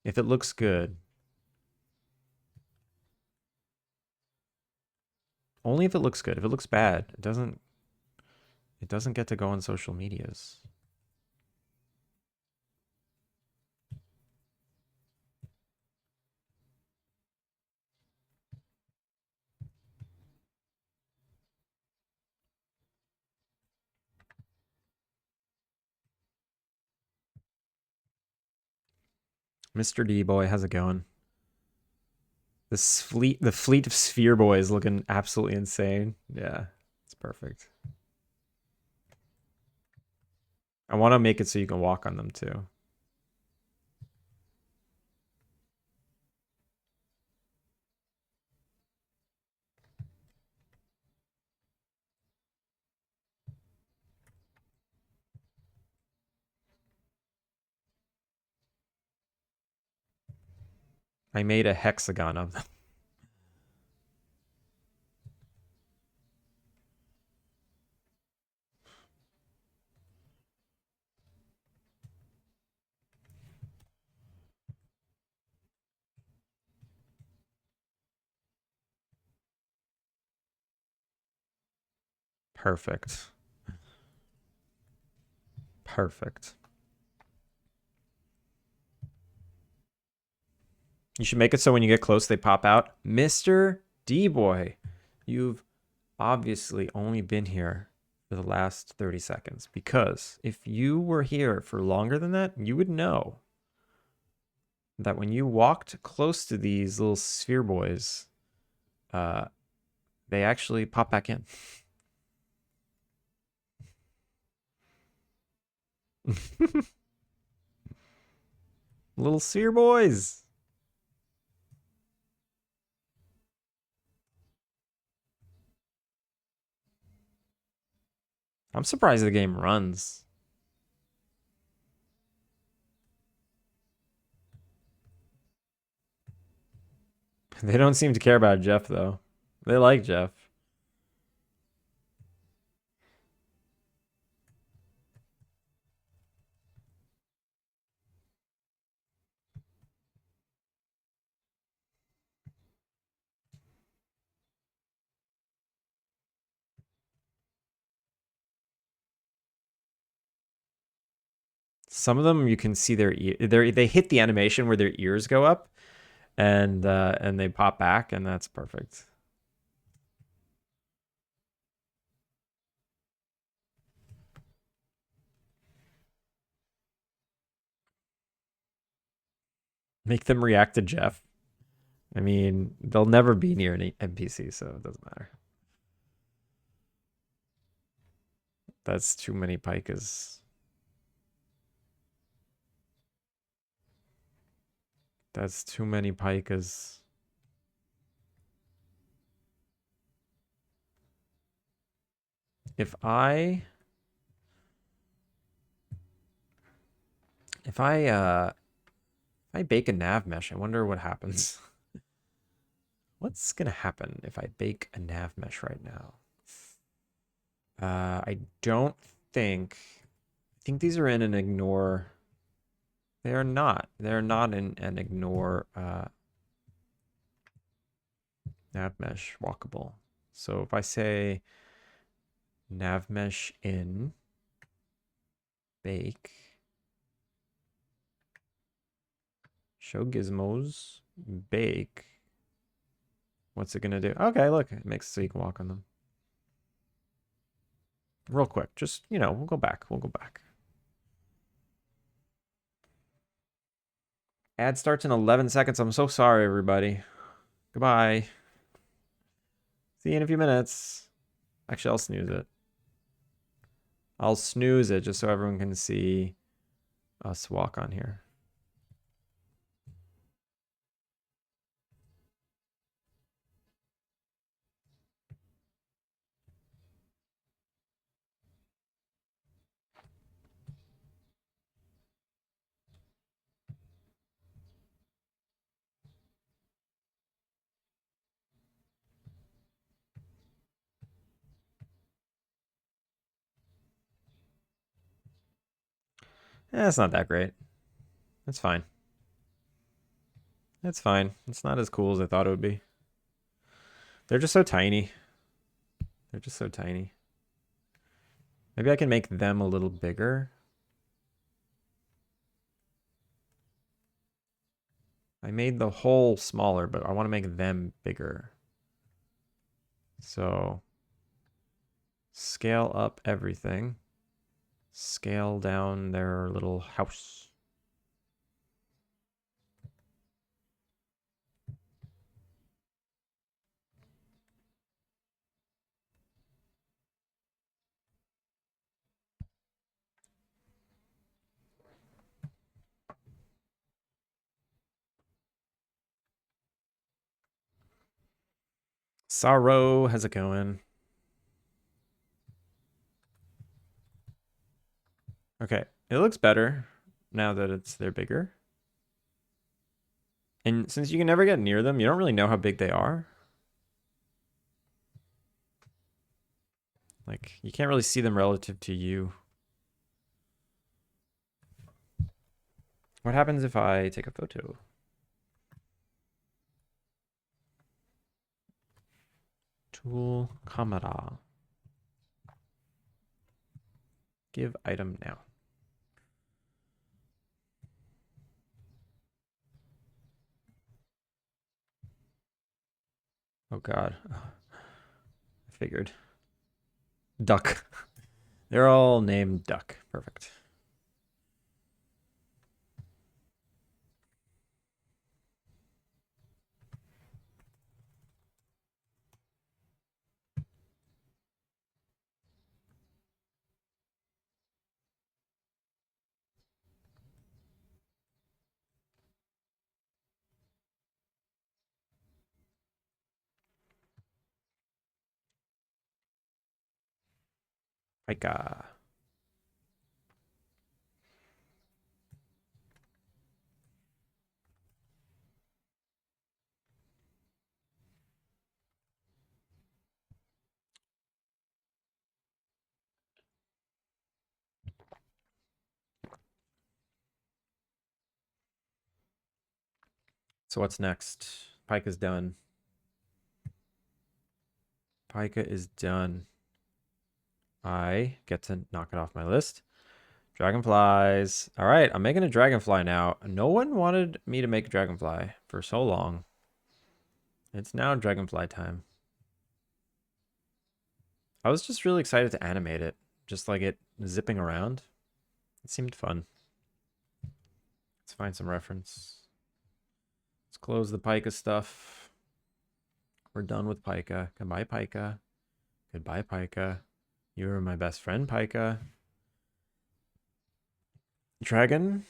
If it looks good. Only if it looks good. If it looks bad, it doesn't get to go on social medias. Mr. D boy, how's it going? The fleet of sphere boys looking absolutely insane. Yeah, it's perfect. I want to make it so you can walk on them too. I made a hexagon of them. Perfect. Perfect. You should make it so when you get close, they pop out. Mr. D-Boy, you've obviously only been here for the last 30 seconds because if you were here for longer than that, you would know that when you walked close to these little sphere boys, they actually pop back in. Little sphere boys. I'm surprised the game runs. They don't seem to care about Jeff, though. They like Jeff. Some of them you can see they hit the animation where their ears go up and they pop back, and that's perfect. Make them react to Jeff. I mean, they'll never be near an NPC, so it doesn't matter. That's too many pikas. That's too many pikas. If I if I uh if I bake a nav mesh, I wonder what happens. What's gonna happen if I bake a nav mesh right now? I don't think I think these are in an ignore. They are not. They're not in an ignore nav mesh walkable. So if I say nav mesh in bake show gizmos bake, what's it gonna do? Okay, look, it makes it so you can walk on them. Real quick, just we'll go back. We'll go back. Ad starts in 11 seconds. I'm so sorry, everybody. Goodbye. See you in a few minutes. Actually, I'll snooze it. I'll snooze it just so everyone can see us walk on here. It's not that great. It's fine. It's fine. It's not as cool as I thought it would be. They're just so tiny. They're just so tiny. Maybe I can make them a little bigger. I made the hole smaller, but I want to make them bigger. So scale up everything. Scale down their little house. Sorrow, how's it going? Okay, it looks better now that they're bigger. And since you can never get near them, you don't really know how big they are. Like, you can't really see them relative to you. What happens if I take a photo? Tool, camera. Give item now. Oh God. I figured. Duck. They're all named Duck. Perfect. Pika. So what's next? Pika's done. Pika is done. I get to knock it off my list. Dragonflies. All right, I'm making a dragonfly now. No one wanted me to make a dragonfly for so long. It's now dragonfly time. I was just really excited to animate it. Just like it zipping around. It seemed fun. Let's find some reference. Let's close the Pika stuff. We're done with Pika. Goodbye, Pika. Goodbye, Pika. You were my best friend, Pika. Dragonfly.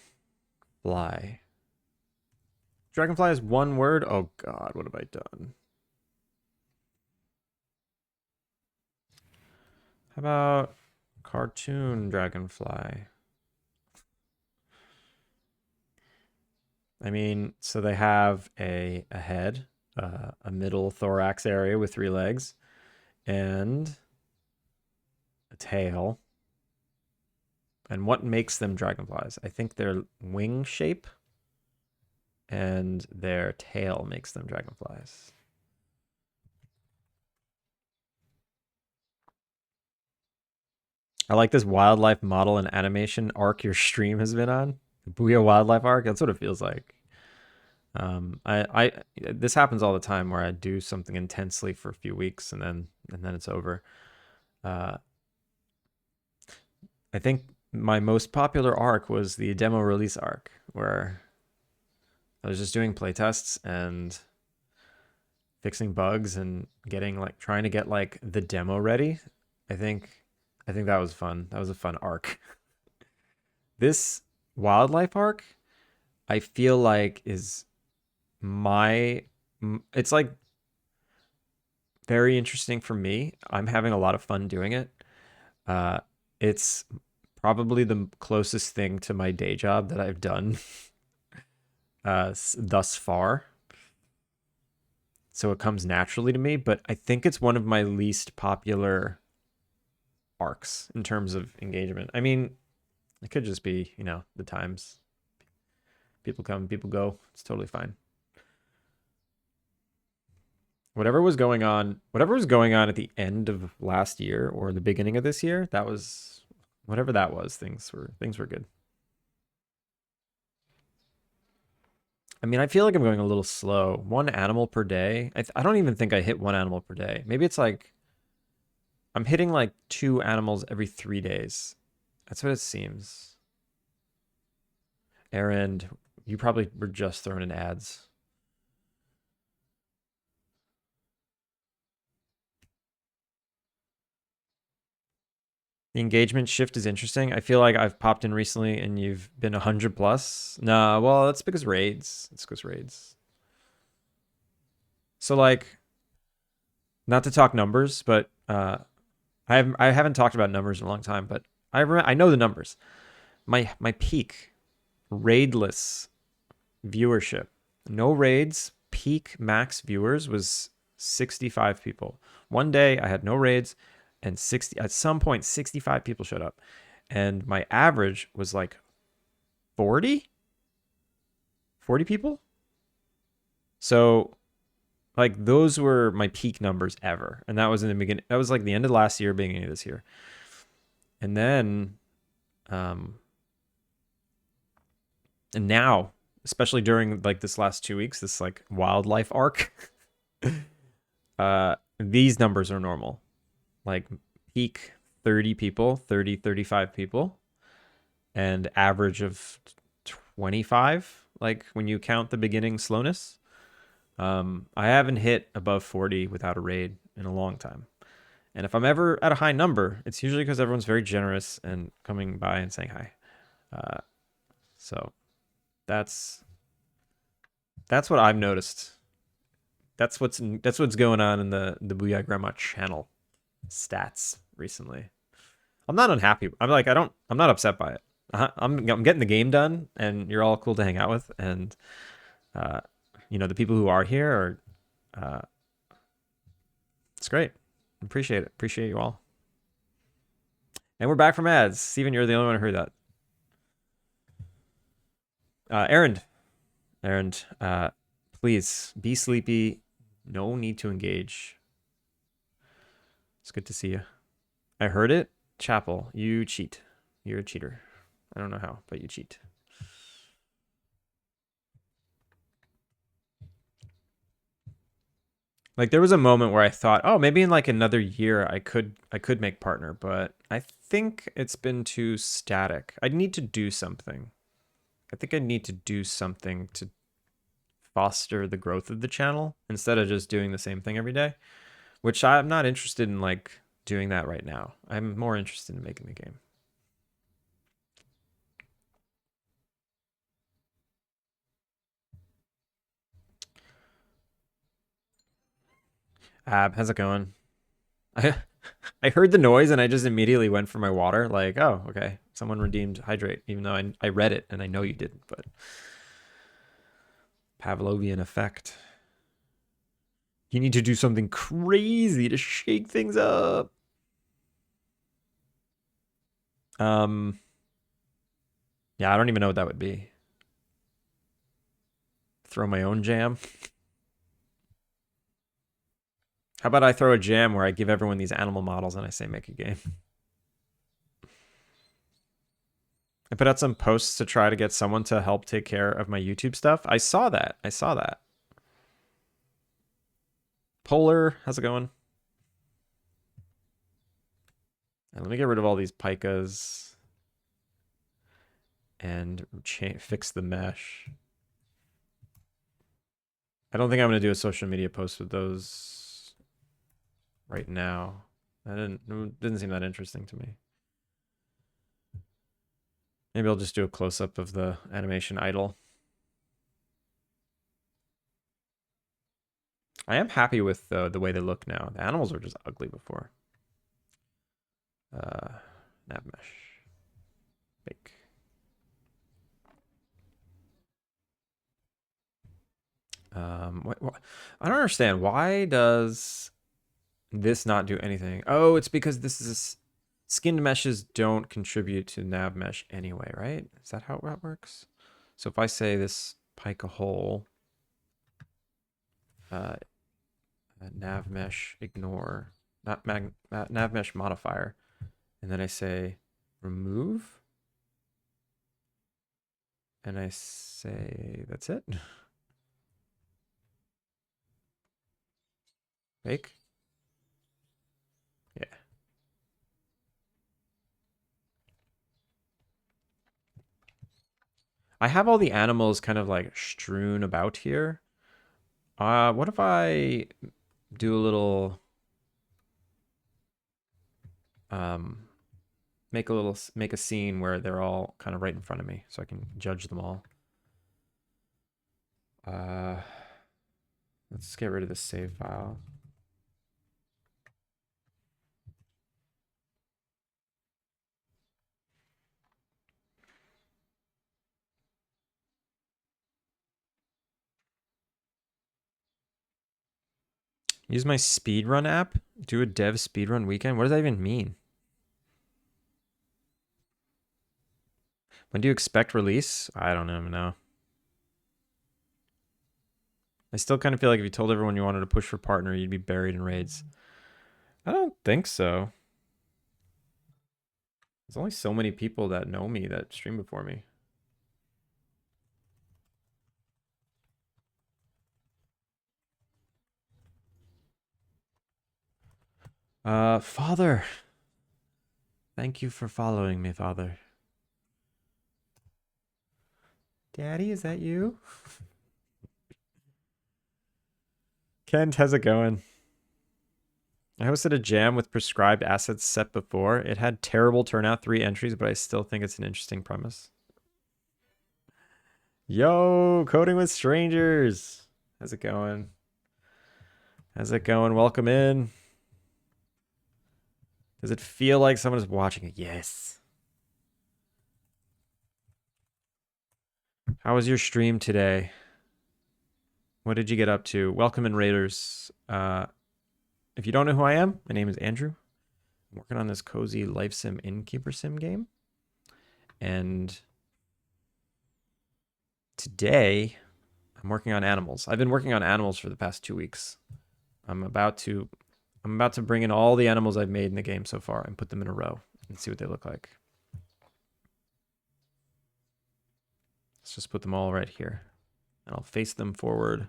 Dragonfly is one word? Oh god, what have I done? How about cartoon dragonfly? I mean, so they have a head, a middle thorax area with 3 legs, and a tail. And what makes them dragonflies? I think their wing shape and their tail makes them dragonflies. I like this wildlife model and animation arc your stream has been on. Booyah wildlife arc. That's what it feels like. This happens all the time where I do something intensely for a few weeks and then it's over. I think my most popular arc was the demo release arc, where I was just doing playtests and fixing bugs and trying to get like the demo ready. I think that was fun. That was a fun arc. This wildlife arc, I feel like is it's like very interesting for me. I'm having a lot of fun doing it. It's probably the closest thing to my day job that I've done thus far. So it comes naturally to me, but I think it's one of my least popular arcs in terms of engagement. I mean, it could just be, the times. People come, people go. It's totally fine. Whatever was going on at the end of last year or the beginning of this year, that was whatever that was, things were good. I mean, I feel like I'm going a little slow. 1 animal per day. I don't even think I hit 1 animal per day. Maybe it's like I'm hitting like 2 animals every 3 days. That's what it seems. Aaron, you probably were just throwing in ads. The engagement shift is interesting. I feel like I've popped in recently and you've been 100 plus. Nah, well, that's because raids. It's because raids. So like, not to talk numbers, but I haven't talked about numbers in a long time, but I know the numbers. My peak raidless viewership, no raids, peak max viewers was 65 people. One day I had no raids and at some point 65 people showed up. And my average was like 40 people. So like those were my peak numbers ever. And that was in the beginning. That was like the end of last year, beginning of this year. And then and now, especially during like this last 2 weeks, this like wildlife arc, these numbers are normal. Like peak 30 people, 30, 35 people, and average of 25, like when you count the beginning slowness. I haven't hit above 40 without a raid in a long time. And if I'm ever at a high number, it's usually because everyone's very generous and coming by and saying hi. So that's what I've noticed. That's what's going on in the Booyah Grandma channel stats recently. I'm not unhappy. I'm not upset by it. I'm getting the game done, and you're all cool to hang out with, and the people who are here are, it's great. Appreciate it. Appreciate you all. And we're back from ads. Steven, you're the only one who heard that. Aaron, please be sleepy. No need to engage. It's good to see you. I heard it. Chapel, you cheat. You're a cheater. I don't know how, but you cheat. Like there was a moment where I thought, oh, maybe in like another year I could make partner, but I think it's been too static. I need to do something. I think I need to do something to foster the growth of the channel instead of just doing the same thing every day, which I'm not interested in like doing that right now. I'm more interested in making the game. How's it going? I I heard the noise and I just immediately went for my water. Like, oh, okay, someone redeemed hydrate, even though I read it and I know you didn't. But Pavlovian effect. You need to do something crazy to shake things up. Yeah, I don't even know what that would be. Throw my own jam. How about I throw a jam where I give everyone these animal models and I say make a game? I put out some posts to try to get someone to help take care of my YouTube stuff. I saw that. I saw that. Polar, how's it going? And let me get rid of all these picas and fix the mesh. I don't think I'm going to do a social media post with those right now. It didn't seem that interesting to me. Maybe I'll just do a close-up of the animation idle. I am happy with the way they look now. The animals were just ugly before. Nav mesh. Bake. What? I don't understand. Why does this not do anything? Oh, it's because this is skinned meshes don't contribute to nav mesh anyway, right? Is that how that works? So if I say this pica hole, nav mesh ignore, nav mesh modifier, and then I say remove, and I say that's it. Bake. Yeah. I have all the animals kind of like strewn about here. What if I do a little make a scene where they're all kind of right in front of me so I can judge them all. Let's get rid of the save file. Use my speedrun app. Do a dev speedrun weekend. What does that even mean? When do you expect release? I don't even know. I still kind of feel like if you told everyone you wanted to push for partner, you'd be buried in raids. I don't think so. There's only so many people that know me that stream before me. Father. Thank you for following me, Father. Daddy, is that you? Kent, how's it going? I hosted a jam with prescribed assets set before. It had terrible turnout, 3 entries, but I still think it's an interesting premise. Yo, coding with strangers. How's it going? How's it going? Welcome in. Does it feel like someone is watching it? Yes. How was your stream today? What did you get up to? Welcome in, Raiders. If you don't know who I am, my name is Andrew. I'm working on this cozy life sim Innkeeper-Sim game. And today, I'm working on animals. I've been working on animals for the past 2 weeks. I'm about to bring in all the animals I've made in the game so far and put them in a row and see what they look like. Let's just put them all right here. And I'll face them forward.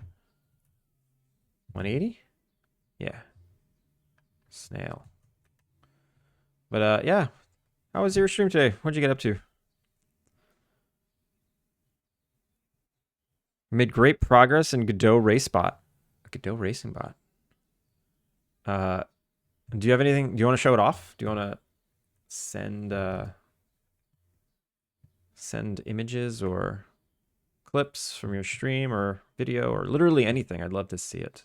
180? Yeah. Snail. But yeah. How was your stream today? What'd you get up to? We made great progress in Godot Race Bot. Godot Racing Bot. Do you have anything? Do you want to show it off? Do you want to send images or clips from your stream or video or literally anything? I'd love to see it.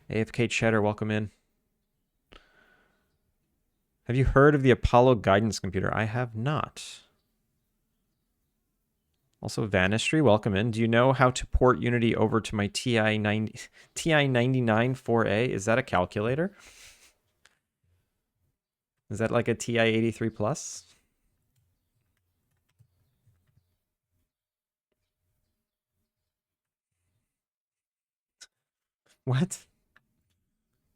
AFK Cheddar, welcome in. Have you heard of the Apollo guidance computer? I have not. Also, Vanistry, welcome in. Do you know how to port Unity over to my TI-99 4A? Is that a calculator? Is that like a TI-83 plus? What?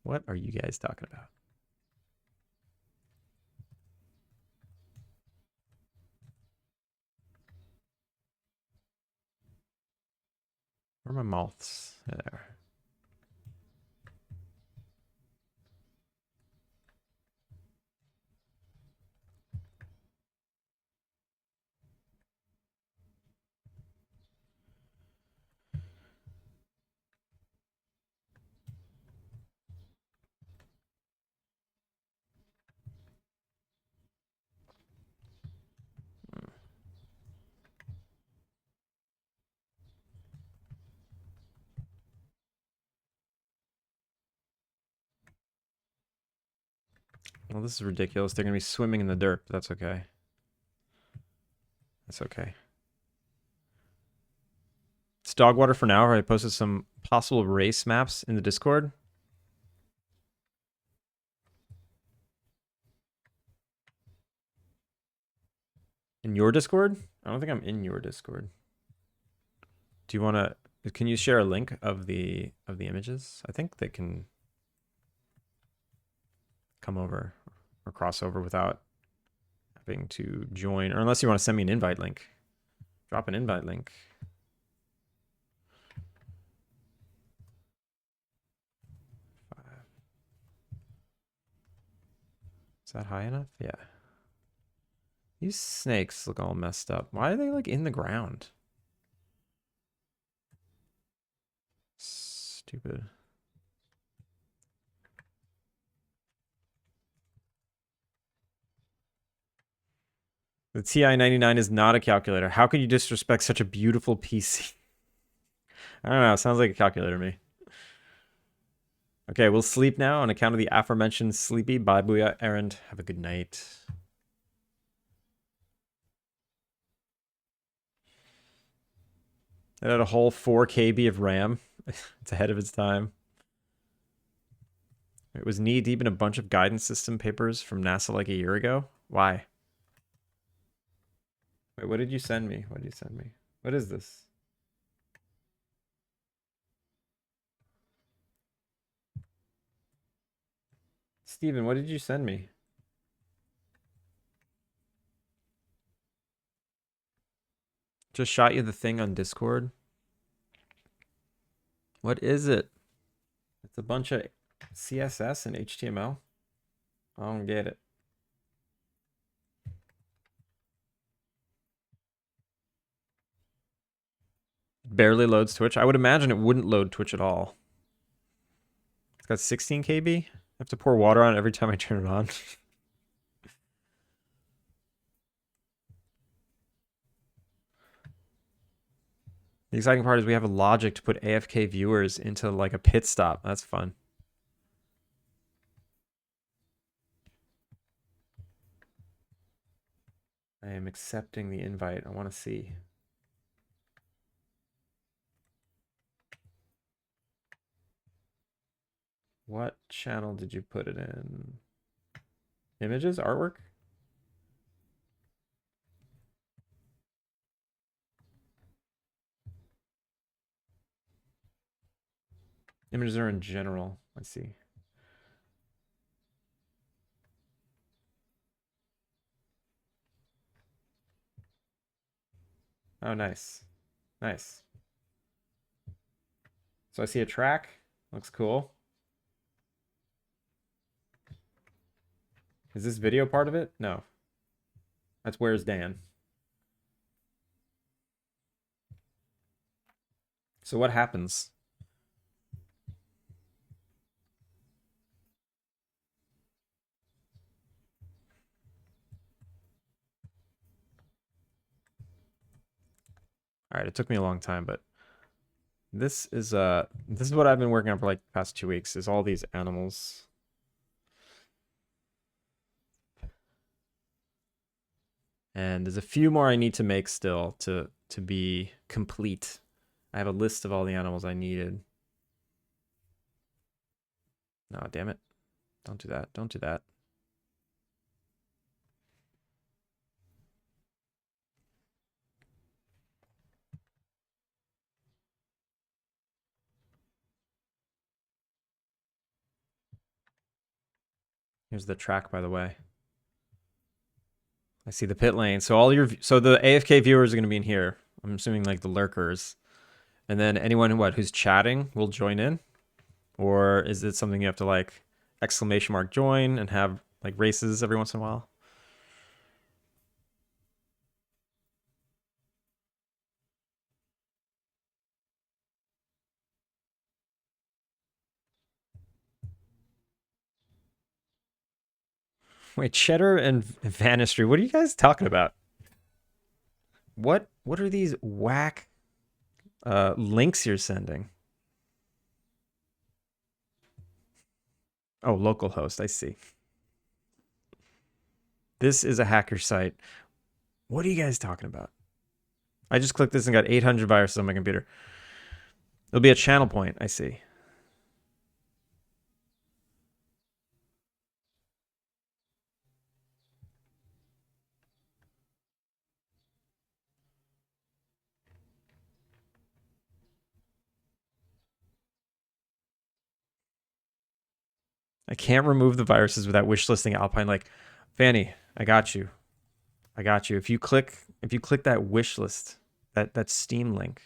What are you guys talking about? Where are my mouths? There. Well, this is ridiculous. They're going to be swimming in the dirt, but that's okay. That's okay. It's dog water for now. I posted some possible race maps in the Discord. In your Discord? I don't think I'm in your Discord. Do you want to? Can you share a link of the images? I think they can come over or cross over without having to join, or unless you want to send me an invite link. Drop an invite link. Is that high enough? Yeah. These snakes look all messed up. Why are they like in the ground? Stupid. The TI-99 is not a calculator. How can you disrespect such a beautiful PC? I don't know. It sounds like a calculator to me. Okay, we'll sleep now on account of the aforementioned sleepy. Bye, Booyah, Errand. Have a good night. It had a whole 4 KB of RAM. It's ahead of its time. It was knee deep in a bunch of guidance system papers from NASA like a year ago. Why? Wait, what did you send me? What did you send me? What is this? Steven, what did you send me? Just shot you the thing on Discord. What is it? It's a bunch of CSS and HTML. I don't get it. Barely loads Twitch. I would imagine it wouldn't load Twitch at all. It's got 16 KB. I have to pour water on it every time I turn it on. The exciting part is we have a logic to put AFK viewers into like a pit stop. That's fun. I am accepting the invite. I want to see. What channel did you put it in? Images? Artwork? Images are in general. Let's see. Oh, nice. Nice. So I see a track. Looks cool. Is this video part of it? No. That's Where's Dan. So what happens? All right, it took me a long time, but this is what I've been working on for like the past 2 weeks, is all these animals. And there's a few more I need to make still to be complete. I have a list of all the animals I needed. No, damn it. Don't do that. Don't do that. Here's the track, by the way. I see the pit lane. So the AFK viewers are going to be in here. I'm assuming like the lurkers. And then anyone who's chatting will join in? Or is it something you have to like exclamation mark join and have like races every once in a while? Wait, Cheddar and Vanistry, what are you guys talking about? What are these whack links you're sending? Oh, localhost, I see. This is a hacker site. What are you guys talking about? I just clicked this and got 800 viruses on my computer. It'll be a channel point, I see. I can't remove the viruses without wishlisting Alpine Lake. Fanny, I got you. I got you. If you click that wishlist, that Steam link,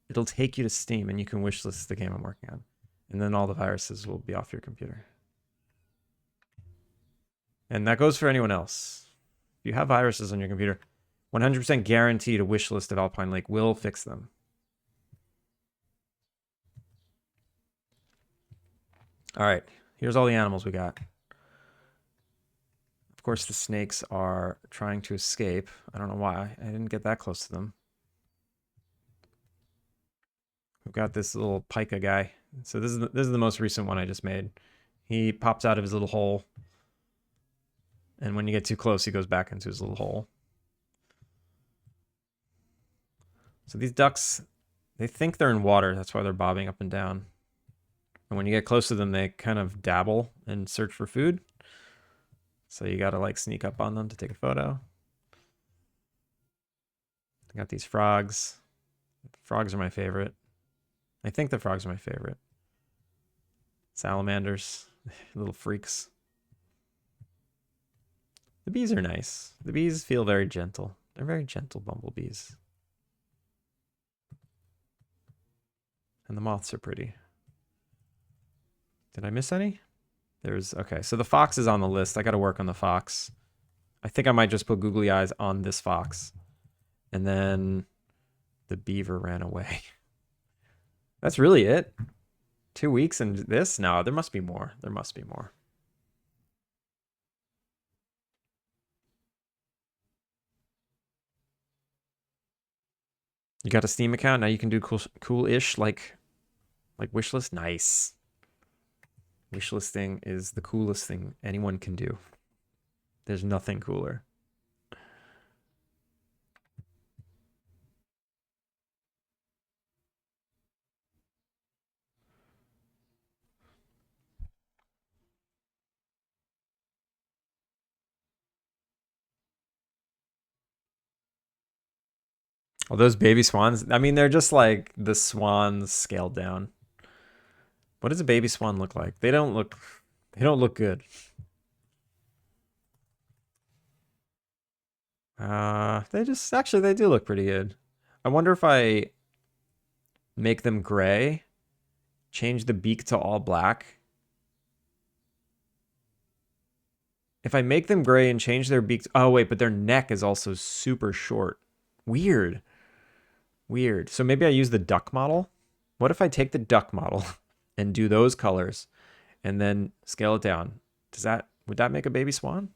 it'll take you to Steam and you can wishlist the game I'm working on. And then all the viruses will be off your computer. And that goes for anyone else. If you have viruses on your computer, 100% guaranteed a wishlist of Alpine Lake will fix them. All right, here's all the animals we got. Of course, the snakes are trying to escape. I don't know why. I didn't get that close to them. We've got this little pika guy. So this is the most recent one I just made. He pops out of his little hole. And when you get too close, he goes back into his little hole. So these ducks, they think they're in water. That's why they're bobbing up and down. And when you get close to them, they kind of dabble and search for food. So you got to like sneak up on them to take a photo. I got these frogs. Frogs are my favorite. I think the frogs are my favorite. Salamanders, little freaks. The bees are nice. The bees feel very gentle. They're very gentle bumblebees. And the moths are pretty. Did I miss any? Okay, so the fox is on the list. I got to work on the fox. I think I might just put googly eyes on this fox. And then the beaver ran away. That's really it? 2 weeks and this? No, there must be more. There must be more. You got a Steam account? Now you can do cool-ish like wishlist? Nice. Wishlisting is the coolest thing anyone can do. There's nothing cooler. Oh, those baby swans. I mean, they're just like the swans scaled down. What does a baby swan look like? They don't look good. They do look pretty good. I wonder if I make them gray change the beak to all black. If I make them gray and change their beak, oh wait, but their neck is also super short. Weird. Weird. So maybe I use the duck model. What if I take the duck model and do those colors and then scale it down? Would that make a baby swan?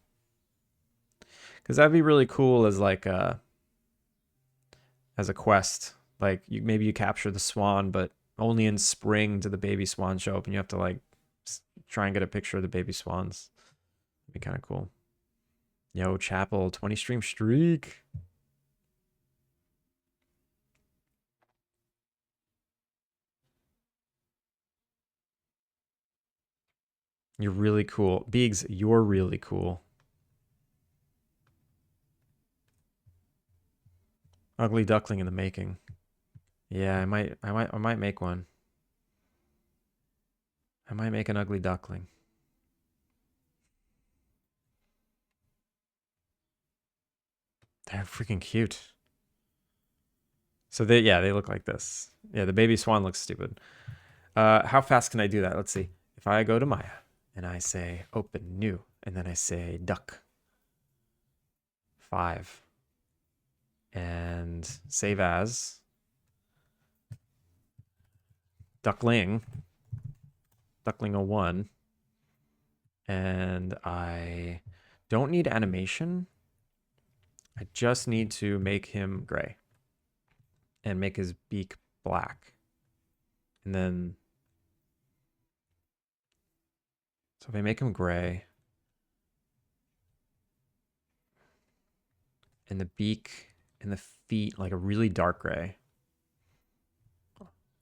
Because that'd be really cool as like as a quest. Like maybe you capture the swan, but only in spring do the baby swans show up, and you have to like try and get a picture of the baby swans. That'd be kind of cool. Yo, Chapel, 20 stream streak. You're really cool. Biggs, you're really cool. Ugly duckling in the making. Yeah, I might make one. I might make an ugly duckling. They're freaking cute. So they look like this. Yeah, the baby swan looks stupid. How fast can I do that? Let's see. If I go to Maya and I say open new, and then I say duck 5 and save as duckling 01, and I don't need animation. I just need to make him gray and make his beak black. And then, so if I make him gray and the beak and the feet like a really dark gray,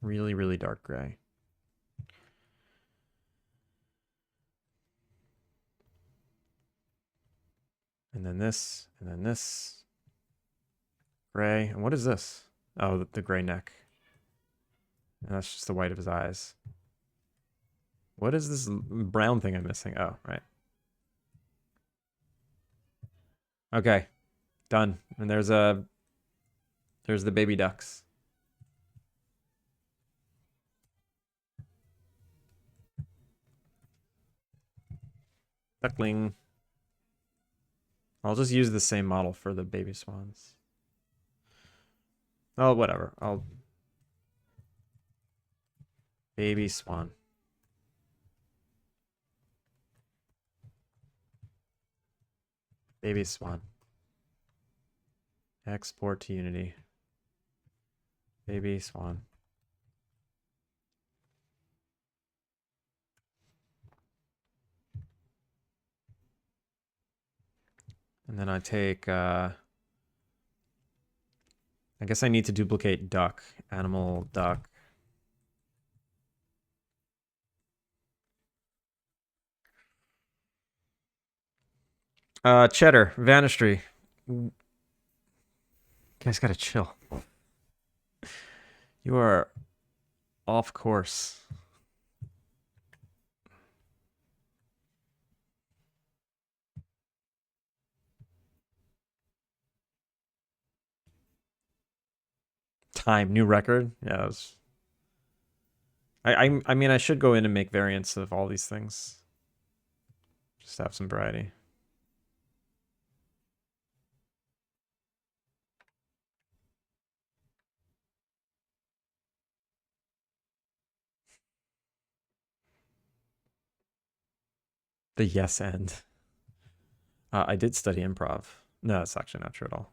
really, really dark gray. And then this, gray. And what is this? Oh, the gray neck. And that's just the white of his eyes. What is this brown thing I'm missing? Oh, right. Okay, done. And there's the baby ducks. Duckling. I'll just use the same model for the baby swans. Oh, whatever. Baby swan. Baby swan. Export to Unity. Baby swan. And then I take, I guess I need to duplicate duck. Animal, duck. Cheddar, Vanistry. You guys gotta chill. You are off course. Time, new record. Yeah, that was... I mean, I should go in and make variants of all these things. Just have some variety. The yes end. I did study improv. No, that's actually not true at all.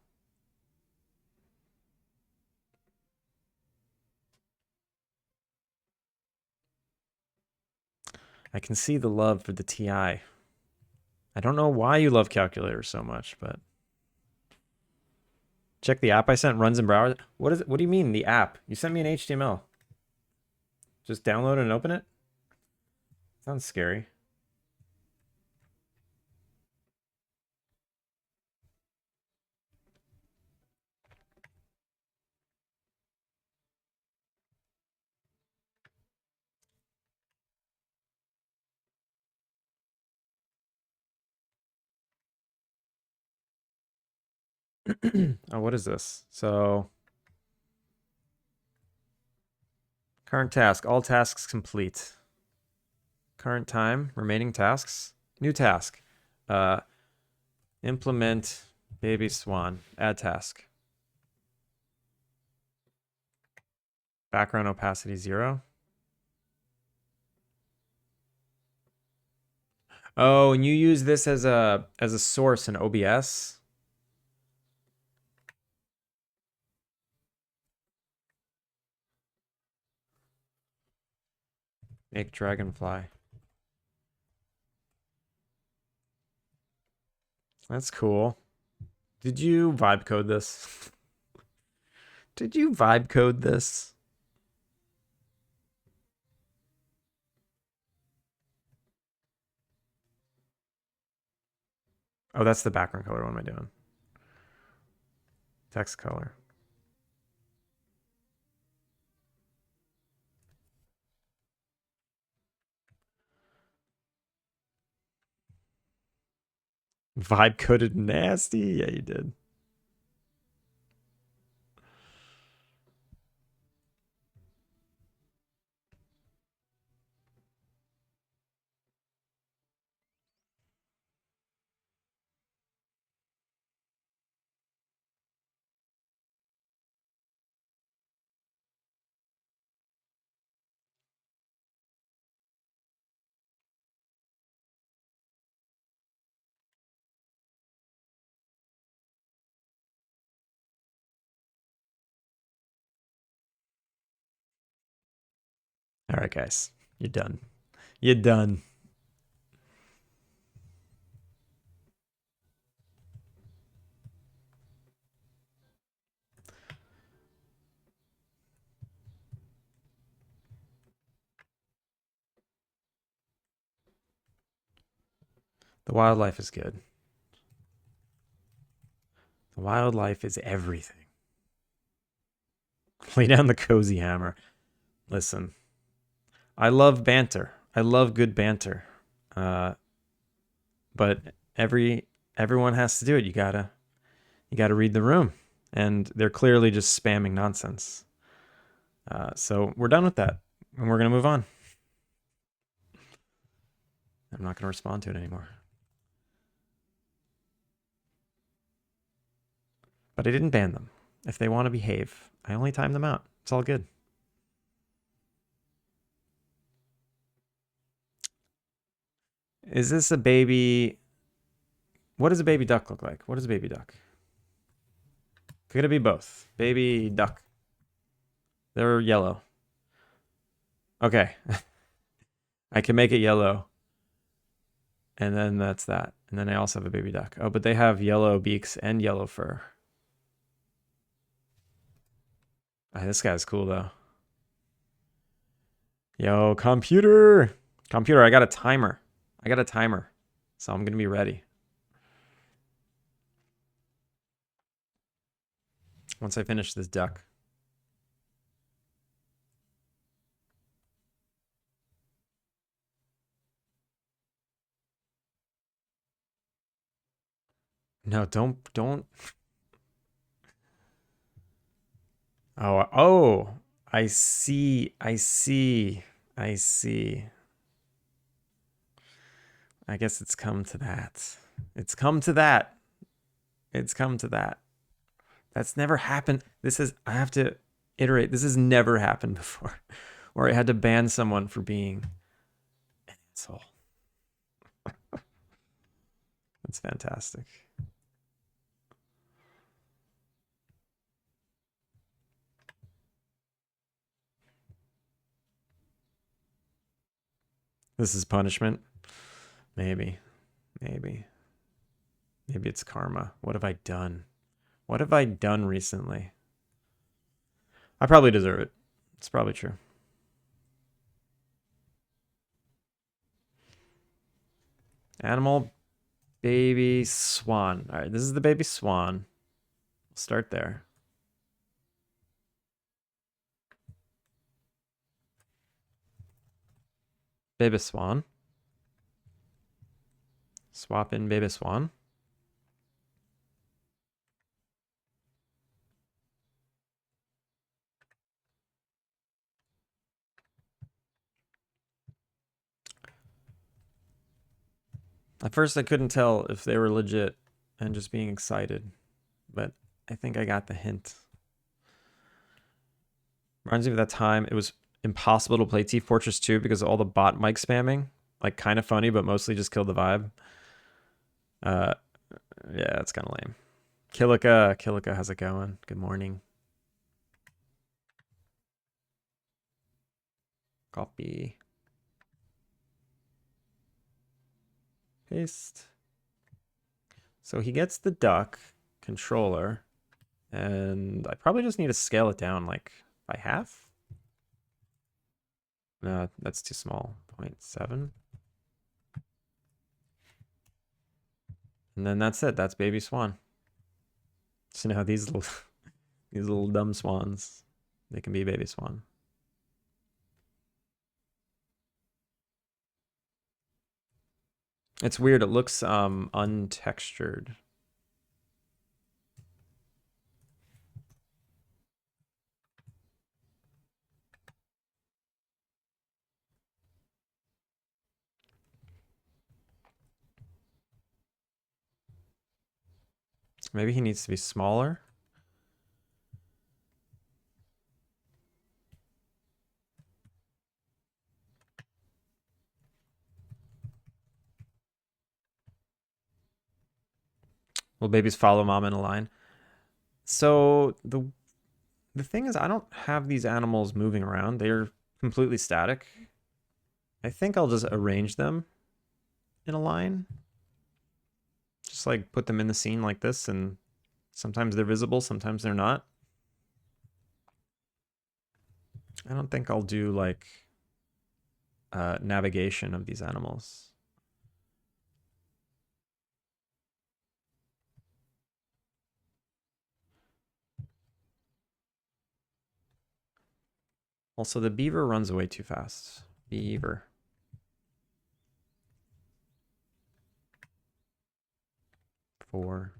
I can see the love for the TI. I don't know why you love calculators so much, but check the app I sent. Runs in browser. What is it? What do you mean the app? You sent me an HTML. Just download it and open it? Sounds scary. Oh, what is this? So Current task. All tasks complete. Current time. Remaining tasks. New task. Implement baby swan. Add task. Background opacity 0. Oh, and you use this as a source in OBS. Make dragonfly. That's cool. Did you vibe code this? Did you vibe code this? Oh, that's the background color. What am I doing? Text color. Vibe coded nasty. Yeah, you did. All right, guys. You're done. You're done. The wildlife is good. The wildlife is everything. Lay down the cozy hammer. Listen, I love banter. I love good banter. But everyone has to do it. You gotta read the room, and they're clearly just spamming nonsense. So we're done with that, and we're gonna move on. I'm not gonna respond to it anymore. But I didn't ban them. If they want to behave, I only time them out. It's all good. Is this a baby? What does a baby duck look like? What is a baby duck? Could it be both? Baby duck. They're yellow. Okay. I can make it yellow. And then that's that. And then I also have a baby duck. Oh, but they have yellow beaks and yellow fur. This guy's cool, though. Yo, computer! Computer, I got a timer. So I'm going to be ready. Once I finish this duck. No, don't. Oh, I see. I guess it's come to that. That's never happened. I have to iterate. This has never happened before. Where I had to ban someone for being an asshole. That's fantastic. This is punishment. Maybe it's karma. What have I done? What have I done recently? I probably deserve it. It's probably true. Animal baby swan. All right, this is the baby swan. We'll start there. Baby swan. Swap in baby swan. At first, I couldn't tell if they were legit and just being excited, but I think I got the hint. Reminds me of that time it was impossible to play T Fortress 2 because of all the bot mic spamming. Like, kind of funny, but mostly just killed the vibe. Uh, yeah, it's kind of lame. Kilika, how's it going? Good morning. Copy. Paste. So he gets the duck controller, and I probably just need to scale it down like by half. No, that's too small. 0.7. And then that's it. That's baby swan. So now these little dumb swans, they can be baby swan. It's weird. It looks untextured. Maybe he needs to be smaller. Will babies follow mom in a line? So the thing is, I don't have these animals moving around. They're completely static. I think I'll just arrange them in a line. Just like put them in the scene like this, and sometimes they're visible, sometimes they're not. I don't think I'll do like navigation of these animals. Also, the beaver runs away too fast. Beaver. Four.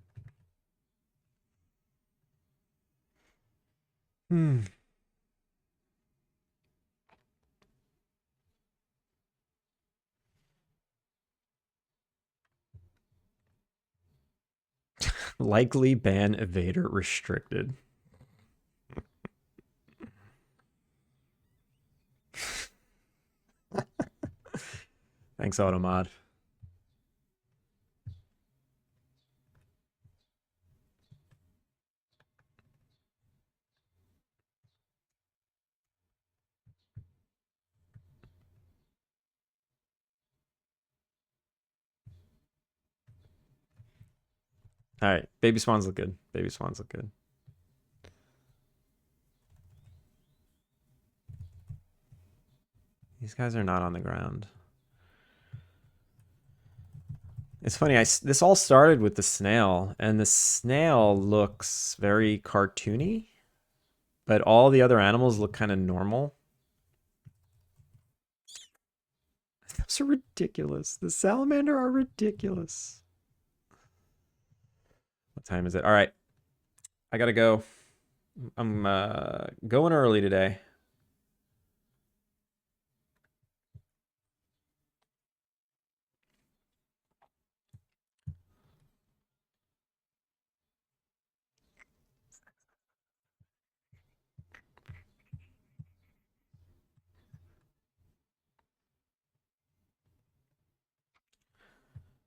Likely ban evader restricted. Thanks, Automod. All right, baby swans look good. Baby swans look good. These guys are not on the ground. It's funny. This all started with the snail, and the snail looks very cartoony, but all the other animals look kind of normal. Those are ridiculous. The salamander are ridiculous. What time is it? All right, I gotta go. I'm going early today.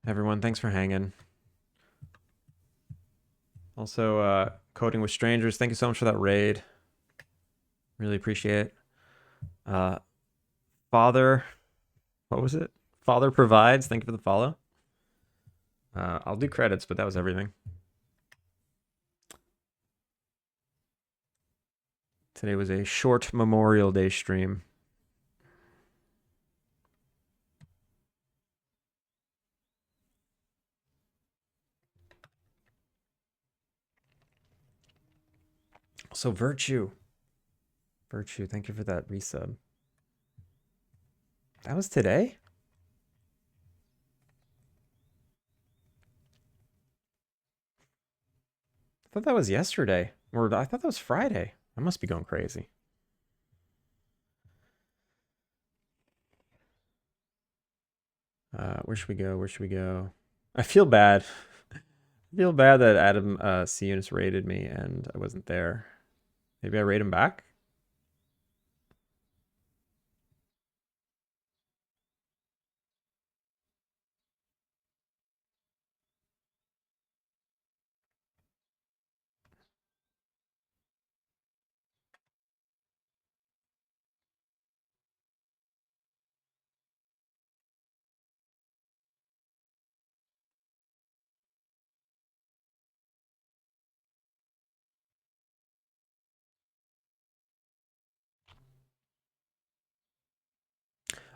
Everyone, thanks for hanging. Also, coding with strangers. Thank you so much for that raid. Really appreciate it. Father, what was it? Father provides. Thank you for the follow. I'll do credits, but that was everything. Today was a short Memorial Day stream. So Virtue, thank you for that resub. That was today? I thought that was yesterday. Or I thought that was Friday. I must be going crazy. Where should we go? Where should we go? I feel bad. I feel bad that Adam C Units raided me and I wasn't there. Maybe I raid him back?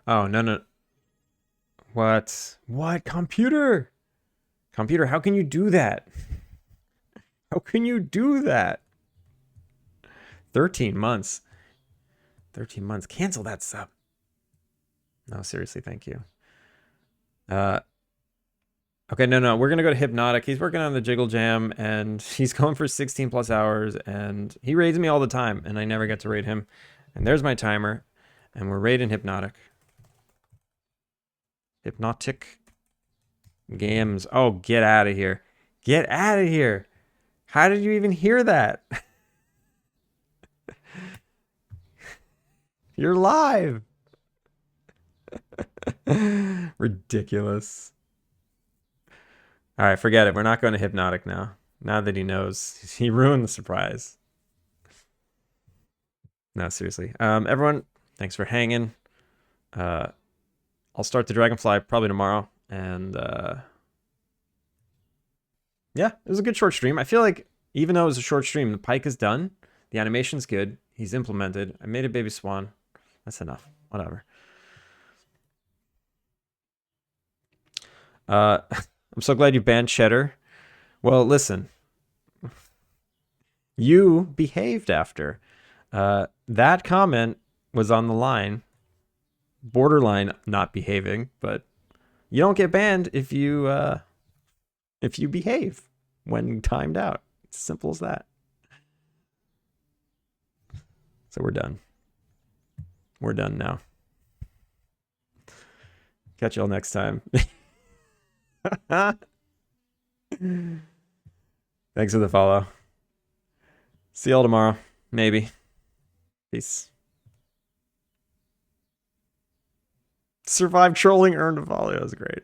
Oh, no, no. What? What? Computer? Computer, how can you do that? How can you do that? 13 months. 13 months. Cancel that sub. No, seriously, thank you. Okay, no. We're going to go to Hypnotic. He's working on the Jiggle Jam, and he's going for 16 plus hours, and he raids me all the time, and I never get to raid him. And there's my timer, and we're raiding Hypnotic. Hypnotic Games. Oh, get out of here. Get out of here. How did you even hear that? You're live. Ridiculous. All right, forget it. We're not going to Hypnotic now. Now that he knows, he ruined the surprise. No, seriously. Everyone, thanks for hanging. I'll start the Dragonfly probably tomorrow, and yeah, it was a good short stream. I feel like even though it was a short stream, the Pike is done. The animation's good. He's implemented. I made a baby swan. That's enough. Whatever. I'm so glad you banned Cheddar. Well, listen. You behaved after. That comment was on the line. Borderline not behaving, but you don't get banned if you behave when timed out. It's as simple as that. So we're done. We're done now. Catch y'all next time. Thanks for the follow. See y'all tomorrow. Maybe. Peace. Survived trolling, earned a follow. That was great.